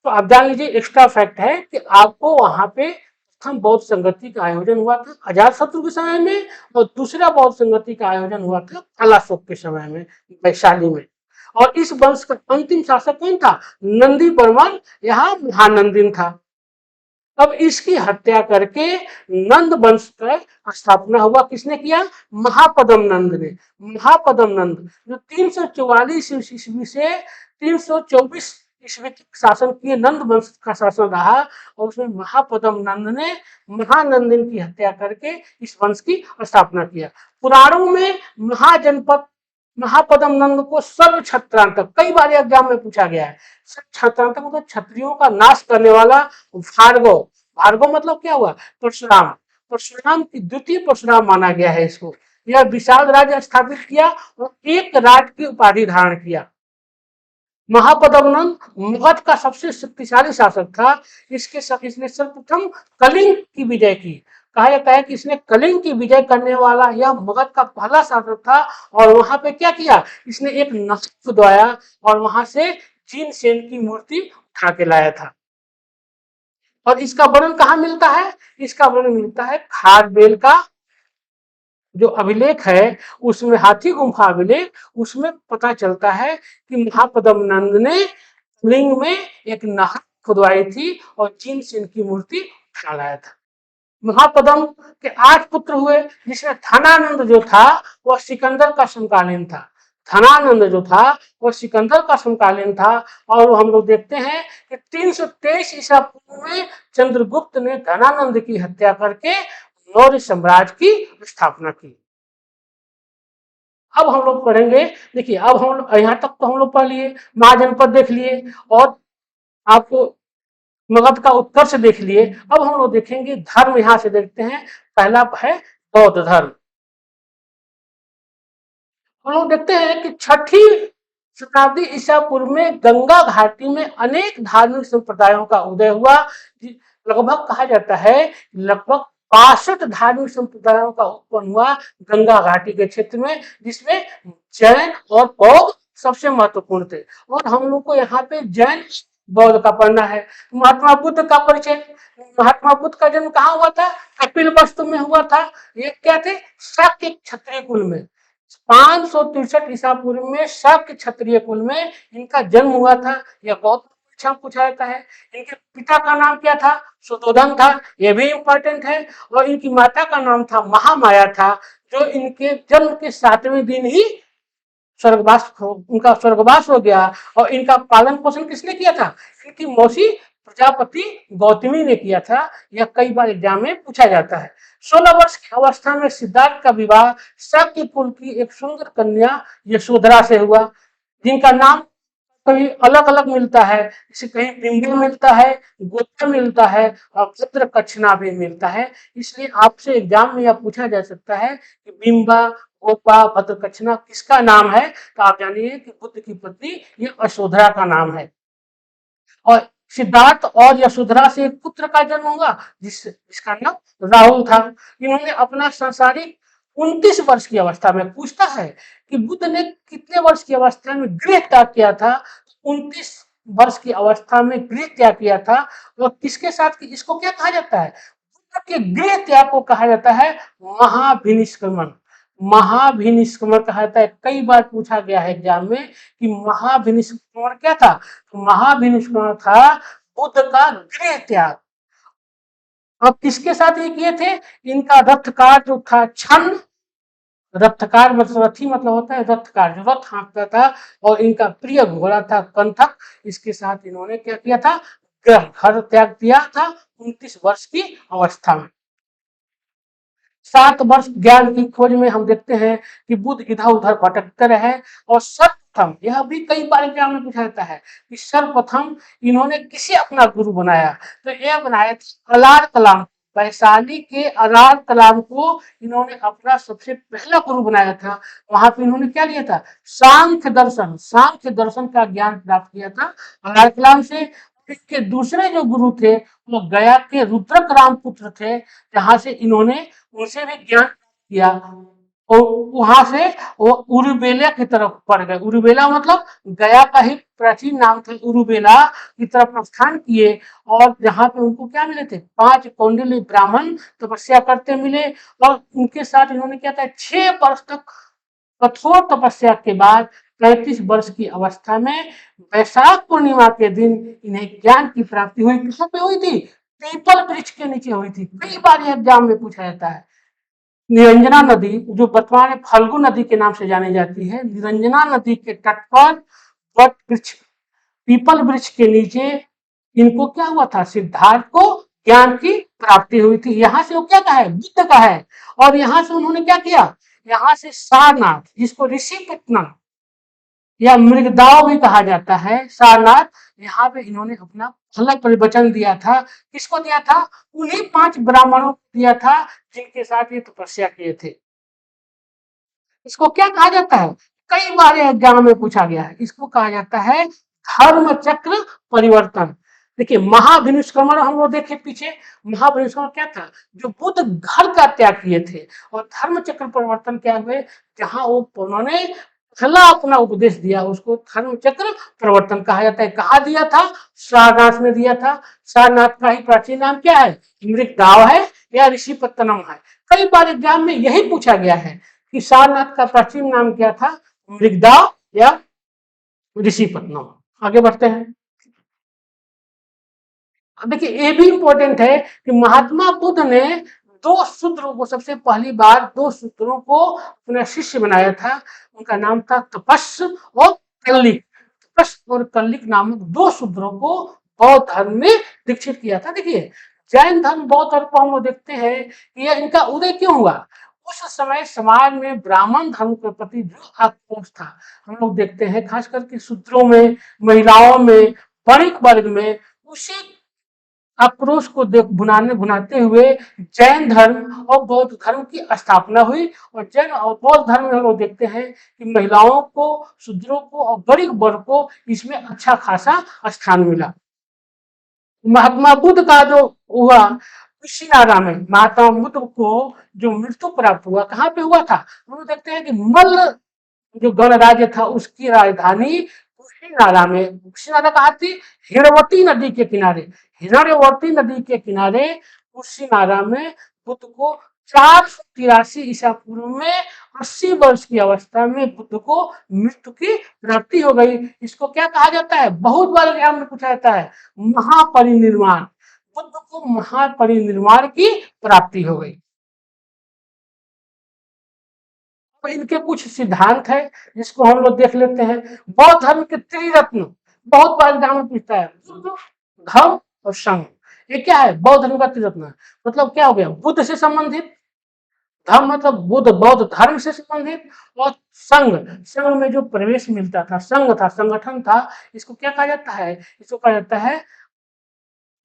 तो आप जान लीजिए। एक्स्ट्रा फैक्ट है कि आपको वहां पे प्रथम बौद्ध संगति का आयोजन हुआ था अजात शत्रु के समय में, और दूसरा बौद्ध संगति का आयोजन हुआ था तालाशोक के समय में, वैशाली में। और इस वंश का अंतिम शासक कौन था, नंदी वर्मन, यहाँ महानंदिन था। अब इसकी हत्या करके नंद वंश का स्थापना हुआ। किसने किया, महापदम नंद ने। महापदम नंद जो 344 ईस्वी से 324 ईस्वी तक शासन किए, नंद वंश का शासन रहा। और उसमें महापदम नंद ने महानंदिन की हत्या करके इस वंश की स्थापना किया। पुराणों में महाजनपद महापदम नंद को सर्व छत्रांतक, कई बार एग्जाम में पूछा गया है। छत्रांतक मतलब क्षत्रियों का नाश करने वाला भार्गव। भार्गव मतलब क्या हुआ, परशुराम। परशुराम की द्वितीय परशुराम माना गया है इसको। यह विशाल राज्य स्थापित किया और एक राज की उपाधि धारण किया। महापदम नंद मगध का सबसे शक्तिशाली शासक था। इसने सर्वप्रथम कलिंग की विजय की। कहा जाता है कि इसने कलिंग की विजय करने वाला यह मगध का पहला शासक था। और वहां पे क्या किया, इसने एक नहर खुदवाया और वहां से जीन सेन की मूर्ति उठा के लाया था। और इसका वर्णन कहाँ मिलता है, इसका वर्णन मिलता है खारबेल का जो अभिलेख है, उसमें हाथी गुम्फा अभिलेख, उसमें पता चलता है कि महापदम नंद ने लिंग में एक नहर खुदवाई थी और जीन सेन की मूर्ति उठा लाया था। महापदम के 8 पुत्र हुए, जिसमें धनानंद जो था वह सिकंदर का समकालीन था। धनानंद जो था वह सिकंदर का समकालीन था। और हम लोग देखते हैं कि 323 ईसा पूर्व में चंद्रगुप्त ने धनानंद की हत्या करके मौर्य साम्राज्य की स्थापना की। अब हम लोग पढ़ेंगे, देखिए अब हम यहाँ तक तो हम लोग पढ़ लिए, महाजनपद देख लिए और आपको मगध का उत्कर्ष देख लिए। अब हम लोग देखेंगे धर्म, यहां से देखते हैं। पहला है बौद्ध धर्म। हम लोग देखते हैं कि 6ठी शताब्दी ईसा पूर्व में गंगा घाटी में अनेक धार्मिक संप्रदायों का उदय हुआ। लगभग कहा जाता है लगभग 62 धार्मिक संप्रदायों का उत्पन्न हुआ गंगा घाटी के क्षेत्र में, जिसमें जैन और बौद्ध सबसे महत्वपूर्ण थे। और हम लोग को यहाँ पे जैन बौद्ध का पढ़ना है। महात्मा बुद्ध का परिचय। महात्मा बुद्ध का जन्म कहाँ हुआ था, कपिलवस्तु में हुआ था। ये क्या थे, शाक्य क्षत्रिय कुल में। 563 ईसा पूर्व में शाक्य क्षत्रिय कुल में इनका जन्म हुआ था। यह बहुत अच्छा पूछा जाता है। इनके पिता का नाम क्या था, सुधोधन था, यह भी इंपॉर्टेंट है। और इनकी माता का नाम था महामाया था, जो इनके जन्म के 7वें दिन ही उनका स्वर्गवास हो गया। और इनका पालन पोषण किसने किया था, इनकी मौसी प्रजापति गौतमी ने किया था। यह कई बार एग्जाम में पूछा जाता है। 16 वर्ष की अवस्था में सिद्धार्थ का विवाह शाक्य कुल की एक सुंदर कन्या यशोधरा से हुआ, जिनका नाम कहीं अलग अलग मिलता है। जैसे कहीं बिंबा मिलता है, गोता मिलता है और भद्र कच्छना भी मिलता है। इसलिए आपसे एग्जाम में यह पूछा जा सकता है कि बिंबा, गोपा, भद्र कच्छना किसका नाम है, तो आप जानिए कि बुद्ध की पत्नी ये यशोधरा का नाम है। और सिद्धार्थ और यशोधरा से एक पुत्र का जन्म हुआ जिसका नाम राहुल था। इन्होंने अपना सांसारिक 29 वर्ष की अवस्था में, पूछता है कि बुद्ध ने कितने वर्ष की अवस्था में गृह त्याग किया था? 29 वर्ष की अवस्था में गृह त्याग किया था। और किसके साथ? इसको क्या कहा जाता है? बुद्ध के गृह त्याग को कहा जाता है महाभिनिष्क्रमण। महाभिनिष्क्रमण कहा जाता है। कई बार पूछा गया है एग्जाम में कि महाभिनिष्क्रमण क्या था? तो महाभिनिष्क्रमण था बुद्ध का गृह त्याग। अब किसके साथ ये किए थे? इनका रथकार जो था छन्न, रथकार मतलब रथी मतलब होता है रथकार, जो रथ हाँकता था, और इनका प्रिय घोड़ा था कंथक। इसके साथ इन्होंने क्या किया था? घर त्याग दिया था 29 वर्ष की अवस्था में। 7 वर्ष ज्ञान की खोज में हम देखते हैं कि बुद्ध इधर उधर भटकते रहे। और सर्वप्रथम, यह भी कई बार एग्जाम में पूछा जाता है कि सर्वप्रथम इन्होंने किसे अपना गुरु बनाया? तो यह बनाया था अलार कलाम। वैशाली के अलार कलाम को इन्होंने अपना सबसे पहला गुरु बनाया था। वहां पे इन्होंने क्या लिया था? सांख्य दर्शन का ज्ञान प्राप्त किया था अलार कलाम से। इसके दूसरे जो गुरु थे वो गया के रुद्रक राम पुत्र थे, जहां से इन्होंने उनसे भी ज्ञान किया। और वहां से वो उरुबेला की तरफ बढ़ गए। उरुबेला मतलब गया का ही प्राचीन नाम था। उरुबेला की तरफ प्रस्थान किए, और जहां पे उनको क्या मिले थे? 5 कौंडिल्य ब्राह्मण तपस्या करते मिले। और उनके साथ इन्होंने क्या था? 6 वर्ष तक कठोर तपस्या के बाद 35 वर्ष की अवस्था में वैशाख पूर्णिमा के दिन इन्हें ज्ञान की प्राप्ति हुई। कहाँ पे हुई थी? पीपल वृक्ष के नीचे हुई थी। कई बार यह एग्जाम में पूछा जाता है। निरंजना नदी, जो वर्तमान में फल्गु नदी के नाम से जानी जाती है, निरंजना नदी के तट पर वट वृक्ष, पीपल वृक्ष के नीचे इनको क्या हुआ था? सिद्धार्थ को ज्ञान की प्राप्ति हुई थी। यहाँ से वो क्या का है? बुद्ध का है। और यहाँ से उन्होंने क्या किया? यहाँ से सारनाथ, जिसको ऋषिपत्तनम या मृगदाव भी कहा जाता है, सारनाथ, यहाँ पे इन्होंने अपना पहला प्रवचन दिया था। किसको दिया था? उन्हीं 5 ब्राह्मणों को दिया था जिनके साथ ये तपस्या किए थे। इसको क्या कहा जाता है? कई बार एग्जाम में पूछा गया है। इसको कहा जाता है धर्म चक्र परिवर्तन। देखिए महाभिनिष्क्रमण हम लोग देखे पीछे, महाभिनिष्क्रमण क्या था? जो बुद्ध घर का त्याग किए थे। और धर्म चक्र परिवर्तन क्या हुए? जहां वो उन्होंने पहला अपना उपदेश दिया, उसको धर्म चक्र परिवर्तन कहा जाता है। कहा दिया था? सारनाथ में दिया था। सारनाथ का ही प्राचीन नाम क्या है? मृगदाव है या ऋषिपत्तनम है। कई बार एग्जाम में यही पूछा गया है कि सारनाथ का प्राचीन नाम क्या था? मृगदाव या ऋषिपत्तनम। आगे बढ़ते हैं। अब देखिए ये भी इंपॉर्टेंट है कि महात्मा बुद्ध ने 2 शूद्रों को, सबसे पहली बार 2 शूद्रों को अपना शिष्य बनाया था। उनका नाम था तपस्व और कल्लिक। तपस्व और कल्लिक नामक 2 शूद्रों को बौद्ध धर्म में दीक्षित किया था। देखिए जैन धर्म, बौद्ध धर्म को हम लोग देखते हैं कि यह इनका उदय क्यों हुआ? उस समय समाज में ब्राह्मण धर्म के प्रति जो आक्रोश था, हम लोग देखते हैं खास करके शूद्रों में, महिलाओं में, वणिक वर्ग में, उसी आक्रोश को भुनाते हुए जैन धर्म और बौद्ध धर्म की स्थापना हुई। और जैन और बौद्ध धर्म में हम लोग देखते हैं कि महिलाओं को, शूद्रों को और गरीब वर्ग को इसमें अच्छा खासा स्थान मिला। महात्मा बुद्ध का जो हुआ कुशीनारा में, महात्मा बुद्ध को जो मृत्यु प्राप्त हुआ, कहाँ पे हुआ था? हम लोग देखते हैं कि मल्ल जो गणराज्य था उसकी राजधानी कुशीनारा में। कुशीनारा कहाँ थी? हिरवती नदी के किनारे। हिरण्यवर्ती नदी के किनारे कुशीनारा में बुद्ध को 483 ईसा पूर्व में 80 वर्ष की अवस्था में बुद्ध को मृत्यु की प्राप्ति हो गई। इसको क्या कहा जाता है? बहुत बार एग्जाम में पूछा जाता है, महापरिनिर्वाण। बुद्ध को महापरिनिर्वाण की प्राप्ति हो गई। तो इनके कुछ सिद्धांत है जिसको हम लोग देख लेते हैं। बौद्ध धर्म के त्रिरत्न, बहुत बार एग्जाम में पूछता है, बुद्ध, धर्म और संघ। ये क्या है? बौद्ध धर्म का त्रिरत्न। मतलब क्या हो गया? बुद्ध से संबंधित, धर्म मतलब बुद्ध बौद्ध धर्म से संबंधित, और संघ, संघ में जो प्रवेश मिलता था, संघ था, संगठन था, इसको क्या कहा जाता है? इसको कहा जाता है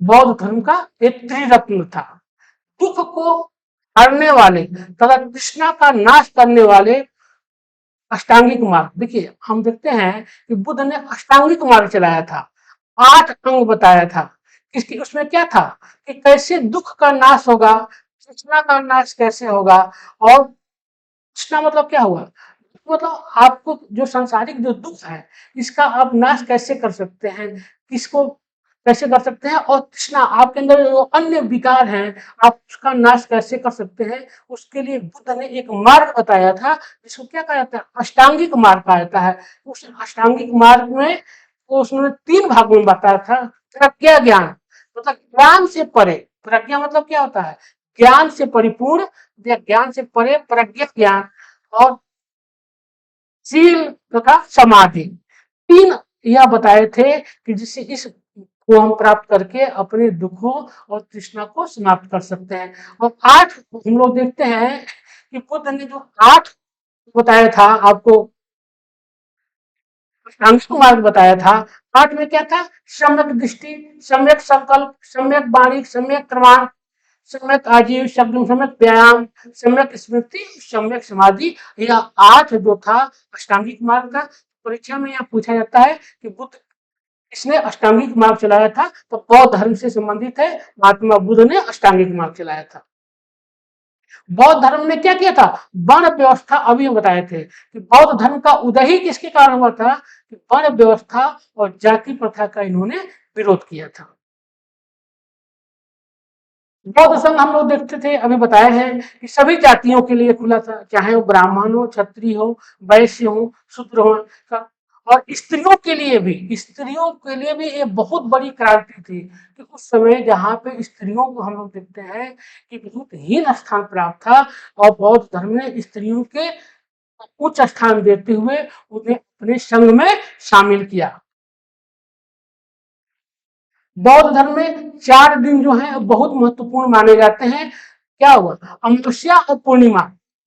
बौद्ध धर्म का एक त्रिरत्न था। दुख को हरने वाले तथा तृष्णा का नाश करने वाले अष्टांगिक मार्ग। देखिए हम देखते हैं कि बुद्ध ने अष्टांगिक मार्ग चलाया था, 8 अंग बताया था। किसकी? उसमें क्या था कि कैसे दुख का नाश होगा, तृष्णा का नाश कैसे होगा। और तृष्णा मतलब क्या हुआ? मतलब आपको जो सांसारिक जो दुख है, इसका आप नाश कैसे कर सकते हैं, किसको कैसे कर सकते हैं, और तृष्णा आपके अंदर जो अन्य विकार हैं, आप उसका नाश कैसे कर सकते हैं, उसके लिए बुद्ध ने एक मार्ग बताया था, जिसको क्या कहा जाता है, अष्टांगिक मार्ग कहा जाता है। उस अष्टांगिक मार्ग में उसने 3 भागों में बताया था। प्रज्ञा ज्ञान, मतलब ज्ञान से परे, प्रज्ञा मतलब क्या होता है, ज्ञान से परिपूर्ण या ज्ञान से परे प्रज्ञा ज्ञान, और शील तथा समाधि, 3 यह बताए थे कि जिससे इस को हम प्राप्त करके अपने दुखों और तृष्णा को समाप्त कर सकते हैं। और 8 हम लोग देखते हैं कि बुद्ध ने जो 8 बताया था आपको, अष्टांगिक मार्ग बताया था, 8 में क्या था, सम्यक दृष्टि, सम्यक संकल्प, सम्यक वाणी, सम्यक प्रमाण, सम्यक आजीव, सम्यक व्यायाम, सम्यक स्मृति, सम्यक समाधि, यह 8 जो था अष्टांगिक मार्ग का। परीक्षा में यह पूछा जाता है कि बुद्ध इसने अष्टांगिक मार्ग चलाया था, तो बौद्ध धर्म से संबंधित है, महात्मा बुद्ध ने अष्टांगिक मार्ग चलाया था। बौद्ध धर्म ने क्या किया था, वर्ण व्यवस्था, अभी हम बताए थे कि बौद्ध धर्म का उदय ही किसके कारण हुआ था, कि वर्ण व्यवस्था और जाति प्रथा का इन्होंने विरोध किया था। बौद्ध संघ हम लोग देखते थे, अभी बताए हैं कि सभी जातियों के लिए खुला था, चाहे वो ब्राह्मण हो, क्षत्रिय हो, वैश्य हो, शूद्र हो, और स्त्रियों के लिए भी ये बहुत बड़ी क्रांति थी कि उस समय जहाँ पे स्त्रियों को हम लोग देखते हैं कि बहुत हीन स्थान प्राप्त था, और बौद्ध धर्म ने स्त्रियों के उच्च स्थान देते हुए उन्हें अपने संघ में शामिल किया। बौद्ध धर्म में 4 दिन जो है बहुत महत्वपूर्ण माने जाते हैं। क्या हुआ, अमावस्या और पूर्णिमा,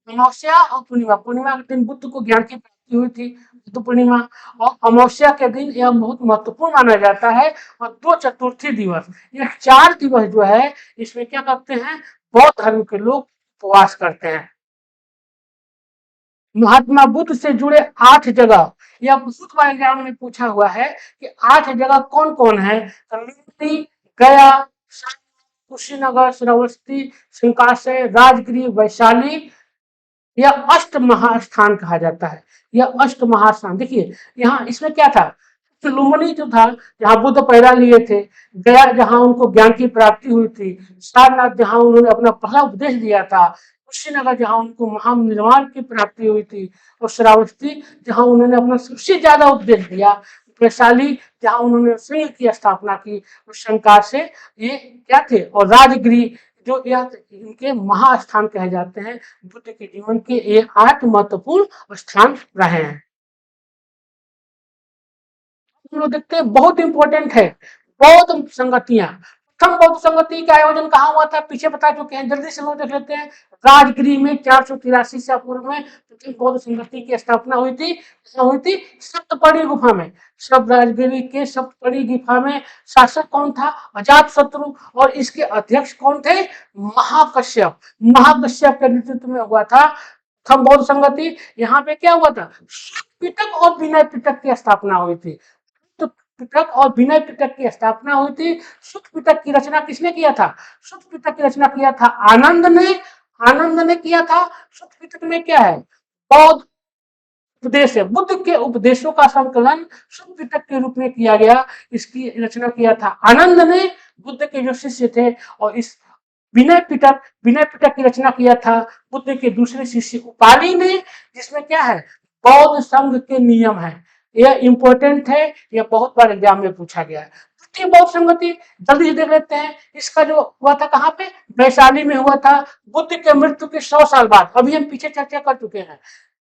अमावस्या और पूर्णिमा, पूर्णिमा के दिन बुद्ध को ज्ञान की प्राप्ति हुई थी, बुद्ध पूर्णिमा, और अमावस्या के दिन यह बहुत महत्वपूर्ण माना जाता है। और 2 चतुर्थी दिवस, ये 4 दिवस जो है, इसमें क्या करते हैं, बौद्ध धर्म के लोग उपवास करते हैं। महात्मा बुद्ध से जुड़े 8 जगह, यह बहुत बार एग्जाम में पूछा हुआ है कि 8 जगह कौन कौन है, लुम्बिनी, गया, कुशीनगर, श्रावस्ती, संकाशय, राजगिरी, वैशाली, यह अष्ट महास्थान कहा जाता है। यह अष्ट महास्थान, देखिए यहाँ इसमें क्या था, लुम्बिनी जो था जहाँ बुद्ध पैदा लिए थे, गया जहाँ उनको ज्ञान की प्राप्ति हुई थी, सारनाथ जहाँ उन्होंने अपना पहला उपदेश दिया था, कुशीनगर जहाँ उनको महानिर्वाण की प्राप्ति हुई थी, और श्रावस्ती जहाँ उन्होंने अपना सबसे ज्यादा उपदेश दिया, वैशाली जहाँ उन्होंने सिंह की स्थापना की, उस शंका से ये क्या थे, और राजगिरी जो यह इनके महास्थान कहे जाते हैं। बुद्ध के जीवन के ये 8 महत्वपूर्ण स्थान रहे हैं। हम लोग देखते हैं बहुत इंपॉर्टेंट है, बौद्ध संगतियां, प्रथम बौद्ध संगति का आयोजन कहाँ हुआ था, पीछे बता चुके हैं, जल्दी से लोग देख लेते हैं। राजगिरी में 483 ईसा पूर्व में प्रथम बौद्ध संगति की स्थापना हुई थी, हुई थी सप्तपदी गुफा में। सब राजगिरी के सप्तपदी गुफा में शासक कौन था, अजात शत्रु, और इसके अध्यक्ष कौन थे, महाकश्यप, महाकश्यप के नेतृत्व में हुआ था प्रथम बौद्ध संगति। यहाँ पे क्या हुआ था, पिटक और विनय पिटक की स्थापना हुई थी। तो पिटक और विनय पिटक की स्थापना हुई थी। सुत पिटक की रचना किसने किया था, सुत पिटक की रचना किया था आनंद ने, आनंद ने किया था। सुत पिटक में क्या है, बौद्ध उपदेश है, बुद्ध के उपदेशों का संकलन सुत पिटक के रूप में किया गया। इसकी रचना किया था आनंद ने, बुद्ध के जो शिष्य थे। और इस विनय पिटक की रचना किया था बुद्ध के दूसरे शिष्य उपाली ने, जिसमें क्या है, बौद्ध संघ के नियम है। यह इंपॉर्टेंट है, यह बहुत बार एग्जाम में पूछा गया है। द्वितीय बौद्ध संगति जल्दी से देख लेते हैं, इसका जो हुआ था कहाँ पे, वैशाली में हुआ था, बुद्ध के मृत्यु के 100 साल बाद, अभी हम पीछे चर्चा कर चुके हैं।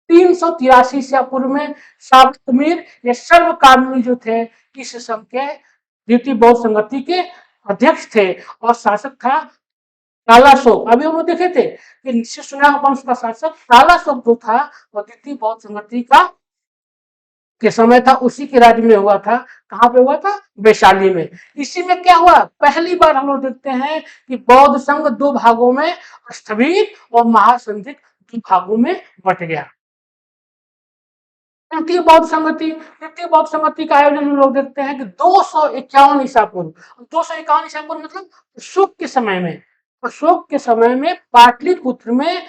383 ईसा पूर्व में सातमीर ये सर्वकामी जो थे इस संघ के द्वितीय बौद्ध संगति के अध्यक्ष थे, और शासक था तालाशोक। अभी हम लोग देखे थे कि शिशुनाग वंश का शासक तालाशोक जो था, वो द्वितीय बौद्ध संगति का के समय था, उसी के राज्य में हुआ था। कहाँ पे हुआ था, वैशाली में। इसी में क्या हुआ, पहली बार हम लोग देखते हैं कि बौद्ध संघ 2 भागों में, स्थविर और महासंधिक 2 भागों में बट गया। तृतीय बौद्ध संगति का आयोजन हम लोग देखते हैं कि 251 ईसा पूर्व, 251 ईसा पूर्व मतलब अशोक के समय में, अशोक के समय में पाटलिपुत्र में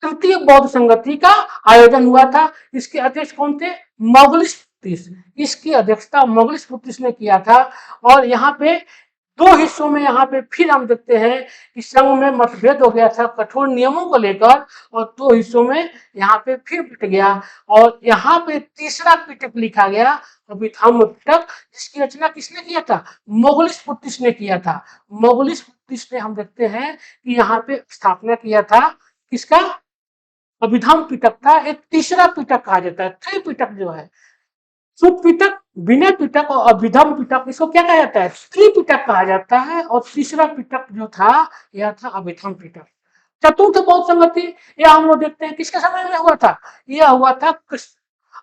तृतीय बौद्ध संगति का आयोजन हुआ था। इसके अध्यक्ष कौन थे? मोगलिश पुत्तिस। इसकी अध्यक्षता मोगलिश पुत्तिस ने किया था। और यहाँ पे दो हिस्सों में यहाँ पे फिर हम देखते हैं कि संघ में मतभेद हो गया था कठोर नियमों को लेकर, और दो हिस्सों में यहाँ पे फिर बट गया। और यहाँ पे तीसरा पिटक लिखा गया, अभिधम्म पिटक, जिसकी रचना किसने किया था? मोगलिश पुत्तिस ने किया था। मोगलिश पुत्तिस ने हम देखते हैं कि यहाँ पे स्थापना किया था किसका? अभिधम्म पिटक था। एक तीसरा पिटक कहा जाता है, त्रिपिटक जो है, शुद्ध पिटक, विनय पिटक और अभिधम्म पिटक, इसको क्या कहा जाता है? त्रिपिटक कहा जाता है। और तीसरा पिटक जो था यह था अभिधम्म पिटक। चतुर्थ बौद्ध संगति, यह हम लोग देखते हैं किसके समय में हुआ था? यह हुआ था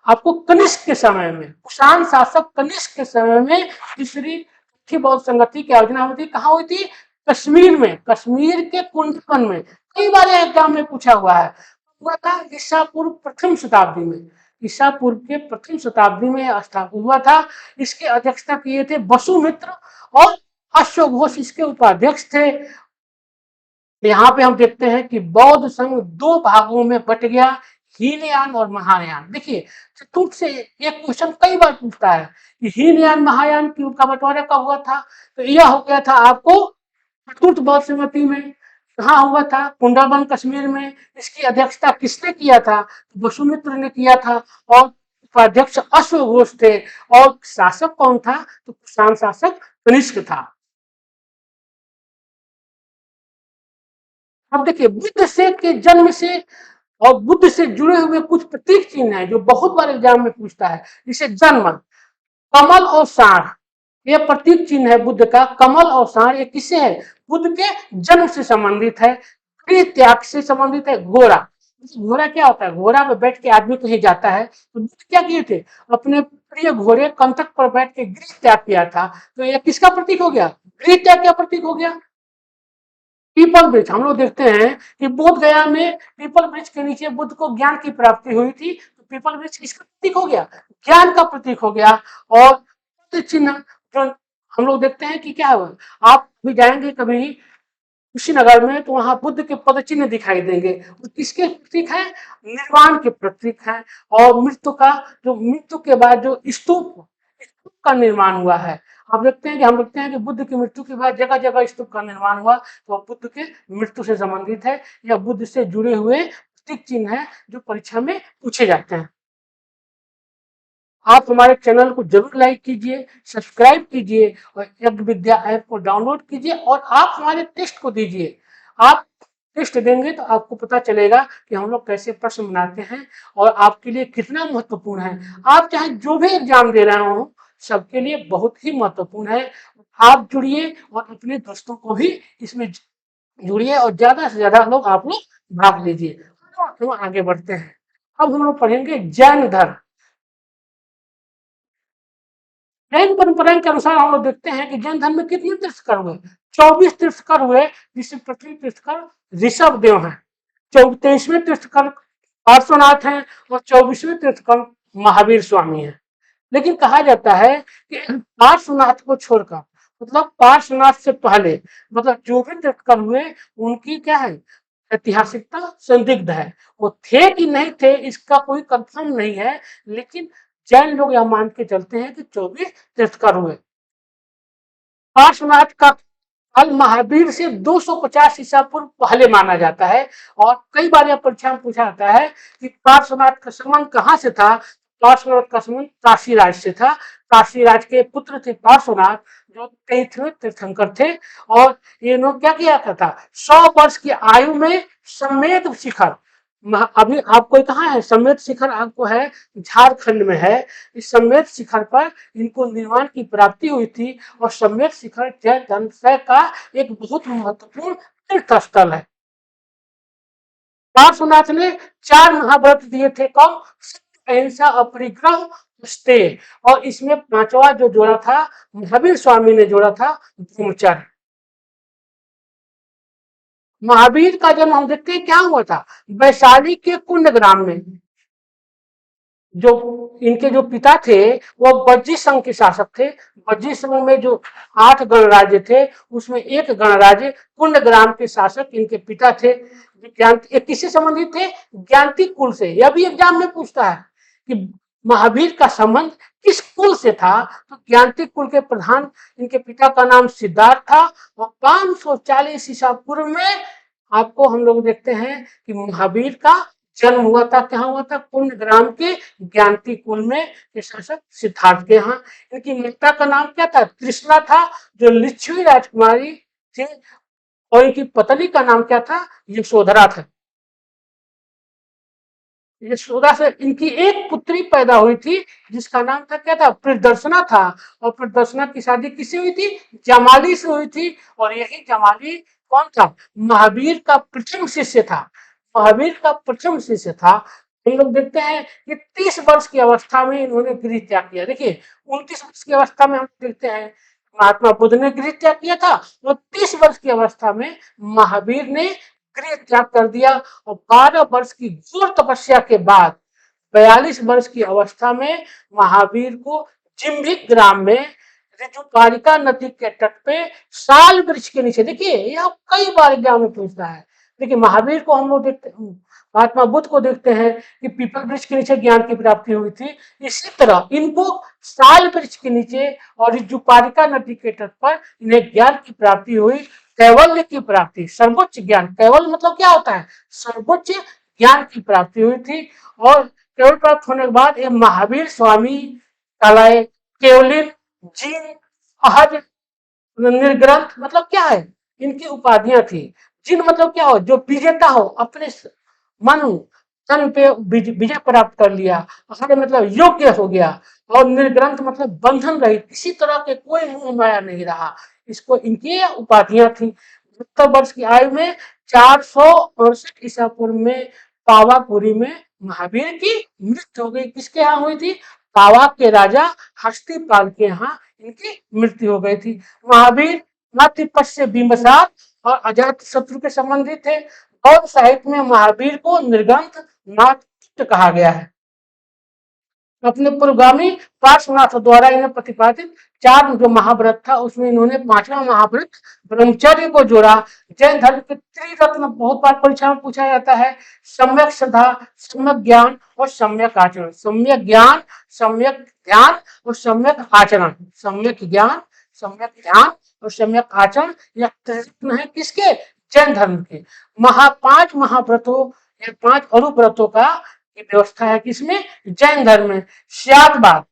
आपको कनिष्क के समय में, कुषाण शासक कनिष्क के समय में तीसरी बौद्ध संगति की आयोजना हुई थी। कहाँ हुई थी? कश्मीर में, कश्मीर के कुंदन में। कई बार एग्जाम में पूछा हुआ है। हुआ था ईसा पूर्व प्रथम शताब्दी में, ईसा पूर्व के प्रथम शताब्दी में स्थापित हुआ था। इसकी अध्यक्षता किए थे वसुमित्र और अश्वघोष इसके उपाध्यक्ष थे। यहाँ पे हम देखते हैं कि बौद्ध संघ दो भागों में बट गया, हीनयान और महायान। देखिए चतुर्थ से एक क्वेश्चन कई बार पूछता है कि हीनयान महायान का बंटवारा कब हुआ था? तो यह हो गया था आपको चतुर्थ बौद्ध संगति में। कहाँ हुआ था? कुंडलबन कश्मीर में। इसकी अध्यक्षता किसने किया था? वसुमित्र ने किया था। और उपाध्यक्ष अश्वघोष थे। और शासक कौन था? तो कुषाण शासक कनिष्क था। अब देखिए बुद्ध से के जन्म से और बुद्ध से जुड़े हुए कुछ प्रतीक चिन्ह हैं जो बहुत बार एग्जाम में पूछता है। जैसे जन्म, कमल और साढ़, ये प्रतीक चिन्ह है बुद्ध का। कमल और साढ़ ये किससे है? बुद्ध के जन्म से संबंधित है। गृह त्याग से संबंधित है। घोड़ा, घोड़ा क्या होता है? घोड़ा पे बैठ के आदमी कहीं जाता है। तो बुद्ध क्या किए थे? अपने प्रिय घोड़े कंटक पर बैठ के गृह त्याग किया था। तो यह किसका प्रतीक हो गया? गृह त्याग का प्रतीक हो गया। पीपल वृक्ष, हम लोग देखते हैं कि बोध गया में पीपल वृक्ष के नीचे बुद्ध को ज्ञान की प्राप्ति हुई थी। तो पीपल वृक्ष किसका प्रतीक हो गया? ज्ञान का प्रतीक हो गया। और चिन्ह जो हम लोग देखते हैं कि क्या हुआ, आप भी जाएंगे कभी कुशीनगर में तो वहां बुद्ध के पद चिन्ह दिखाई देंगे। किसके प्रतीक है? निर्वाण के प्रतीक है। और मृत्यु का, जो मृत्यु के बाद जो स्तूप स्तूप का निर्माण हुआ है। आप देखते हैं कि हम देखते हैं कि बुद्ध की मृत्यु के बाद जगह जगह स्तूप का निर्माण हुआ, तो बुद्ध के मृत्यु से संबंधित है या बुद्ध से जुड़े हुए प्रतीक चिन्ह है जो परीक्षा में पूछे जाते हैं। आप हमारे चैनल को जरूर लाइक कीजिए, सब्सक्राइब कीजिए और यज्ञ विद्या ऐप को डाउनलोड कीजिए और आप हमारे टेस्ट को दीजिए। आप टेस्ट देंगे तो आपको पता चलेगा कि हम लोग कैसे प्रश्न बनाते हैं और आपके लिए कितना महत्वपूर्ण है। आप चाहे जो भी एग्जाम दे रहे हो सबके लिए बहुत ही महत्वपूर्ण है। आप जुड़िए और अपने दोस्तों को भी इसमें जुड़िए और ज्यादा से ज्यादा लोग आप लोग भाग लीजिए। हम आगे बढ़ते हैं। अब हम लोग पढ़ेंगे जैन धर्म। जैन परंपरा के अनुसार हम लोग देखते हैं कि जैन धर्म में कितने तीर्थकर हुए? 24 तीर्थकर हुए, जिससे प्रथम तीर्थकर ऋषभ देव है। 23वें तीर्थकर पार्श्वनाथ हैं और 24वें तीर्थकर महावीर स्वामी है। लेकिन कहा जाता है कि पार्श्वनाथ को छोड़कर, मतलब पार्श्वनाथ से पहले, मतलब जो भी तीर्थकर हुए उनकी क्या है? ऐतिहासिकता संदिग्ध है। वो थे कि नहीं थे इसका कोई कंफर्म नहीं है, लेकिन जैन लोग यह मान के चलते हैं कि 24 तीर्थकर हुए। पार्श्वनाथ का काल महावीर से 250 ईसा पूर्व पहले माना जाता है। और कई बार यह परीक्षा में पूछा जाता है कि पार्श्वनाथ का संबंध कहाँ से था? पार्श्वनाथ का संबंध काशी राज से था। काशी राज के पुत्र थे पार्श्वनाथ, जो 23वें तीर्थंकर थे। और ये लोग क्या किया था? 100 वर्ष की आयु में समेत शिखर, अभी आपको कहाँ है समेत शिखर? आपको है झारखंड में है। इस समेत शिखर पर इनको निर्वाण की प्राप्ति हुई थी। और समेत शिखर जैन धर्म का एक बहुत महत्वपूर्ण तीर्थ स्थल है। पार्श्वनाथ ने 4 महाव्रत दिए थे। कब? अहिंसा, अपरिग्रह, स्तेय। और इसमें 5वां जो जोड़ा था महावीर स्वामी ने जोड़ा था ब्रह्मचर्य। महावीर का जन्म हम देखते हैं क्या हुआ था? वैशाली के कुंड ग्राम में। जो इनके जो पिता थे वो बज्जी संघ के शासक थे। बज्जी संघ में जो 8 गणराज्य थे उसमें एक गणराज्य कुंड ग्राम के शासक इनके पिता थे। ये किससे संबंधित थे? ज्ञानती कुल से। यह भी एग्जाम में पूछता है कि महावीर का संबंध किस कुल से था? तो ज्ञानती कुल के प्रधान, इनके पिता का नाम सिद्धार्थ था और 540 ईसा पूर्व में आपको हम लोग देखते हैं कि महावीर का जन्म हुआ था। कहाँ हुआ था? कुंभग्राम के ज्ञानती कुल में, ये शासक सिद्धार्थ के यहाँ। इनकी माता का नाम क्या था? तृष्णा था, जो लिच्छवी राजकुमारी थी, और इनकी पत्नी का नाम क्या था? यशोधरा था। यशोदा से इनकी एक पुत्री पैदा हुई थी, जिसका नाम था क्या था? प्रियदर्शना था। और प्रियदर्शना की शादी किससे हुई थी? जमाली से हुई थी। और यही जमाली कौन था? महावीर का प्रथम शिष्य था। महावीर का प्रथम शिष्य था। हम लोग देखते हैं कि 30 वर्ष की अवस्था में इन्होंने गृह त्याग किया। देखिए, 29 वर्ष की अवस्था में हम देखते हैं महात्मा बुद्ध ने गृह त्याग किया था, और 30 वर्ष की अवस्था में महावीर ने गृह त्याग कर दिया। और 12 वर्ष की घोर तपस्या के बाद 42 वर्ष की अवस्था में महावीर को जिम्भिक ग्राम में ऋजुपारिका नदी के तट पे साल वृक्ष के नीचे, देखिए यह कई बार एग्जाम में पूछता है। देखिए, महावीर को हम लोग देखते, महात्मा बुद्ध को देखते हैं कि पीपल वृक्ष के नीचे ज्ञान की प्राप्ति हुई थी। इसी तरह इनको साल वृक्ष के नीचे और ऋजुपारिका नदी के तट पर इन्हें ज्ञान की प्राप्ति हुई। कैवल्य की प्राप्ति, सर्वोच्च ज्ञान, कैवल्य मतलब क्या होता है? सर्वोच्च ज्ञान की प्राप्ति हुई थी। और केवल प्राप्त होने के बाद ये महावीर स्वामी कहलाए। केवलिन, जीन, अहज, निर्ग्रंथ मतलब क्या है? इनकी उपाधियां थी। जिन मतलब क्या हो? जो विजेता हो, अपने मन तन पे विजय प्राप्त कर लिया। अहज मतलब योग्य हो गया। और निर्ग्रंथ मतलब बंधन रहित, किसी तरह के कोई मोह माया नहीं रहा। इसको इनकी उपाधियां थी। 70 वर्ष की आयु में 468 ईसा पूर्व में पावापुरी में महावीर की मृत्यु हो गई। किसके यहाँ हुई थी? पावाक के राजा हस्तिपाल के यहाँ इनकी मृत्यु हो गई थी। महावीर नातिपत से बिंबसार और अजात शत्रु के संबंधित थे। बौद्ध साहित्य में महावीर को निर्ग्रंथ नाथ कहा गया है। अपने पूर्वगामी पार्श्वनाथ द्वारा इन्हें प्रतिपादित 4 जो महाव्रत था, उसमें इन्होंने 5वां महाव्रत ब्रह्मचर्य को जोड़ा। जैन धर्म के त्रिरत्न बहुत बार परीक्षा में पूछा जाता है: सम्यक श्रद्धा, सम्यक ज्ञान और सम्यक आचरण। सम्यक ज्ञान, सम्यक ध्यान और सम्यक आचरण। सम्यक ज्ञान, सम्यक ध्यान और सम्यक आचरण, यह त्रिरत्न है किसके? जैन धर्म के। 5 महाव्रतों या 5 अनुव्रतों का व्यवस्था है किसमें? जैन धर्म में। श्यातवाद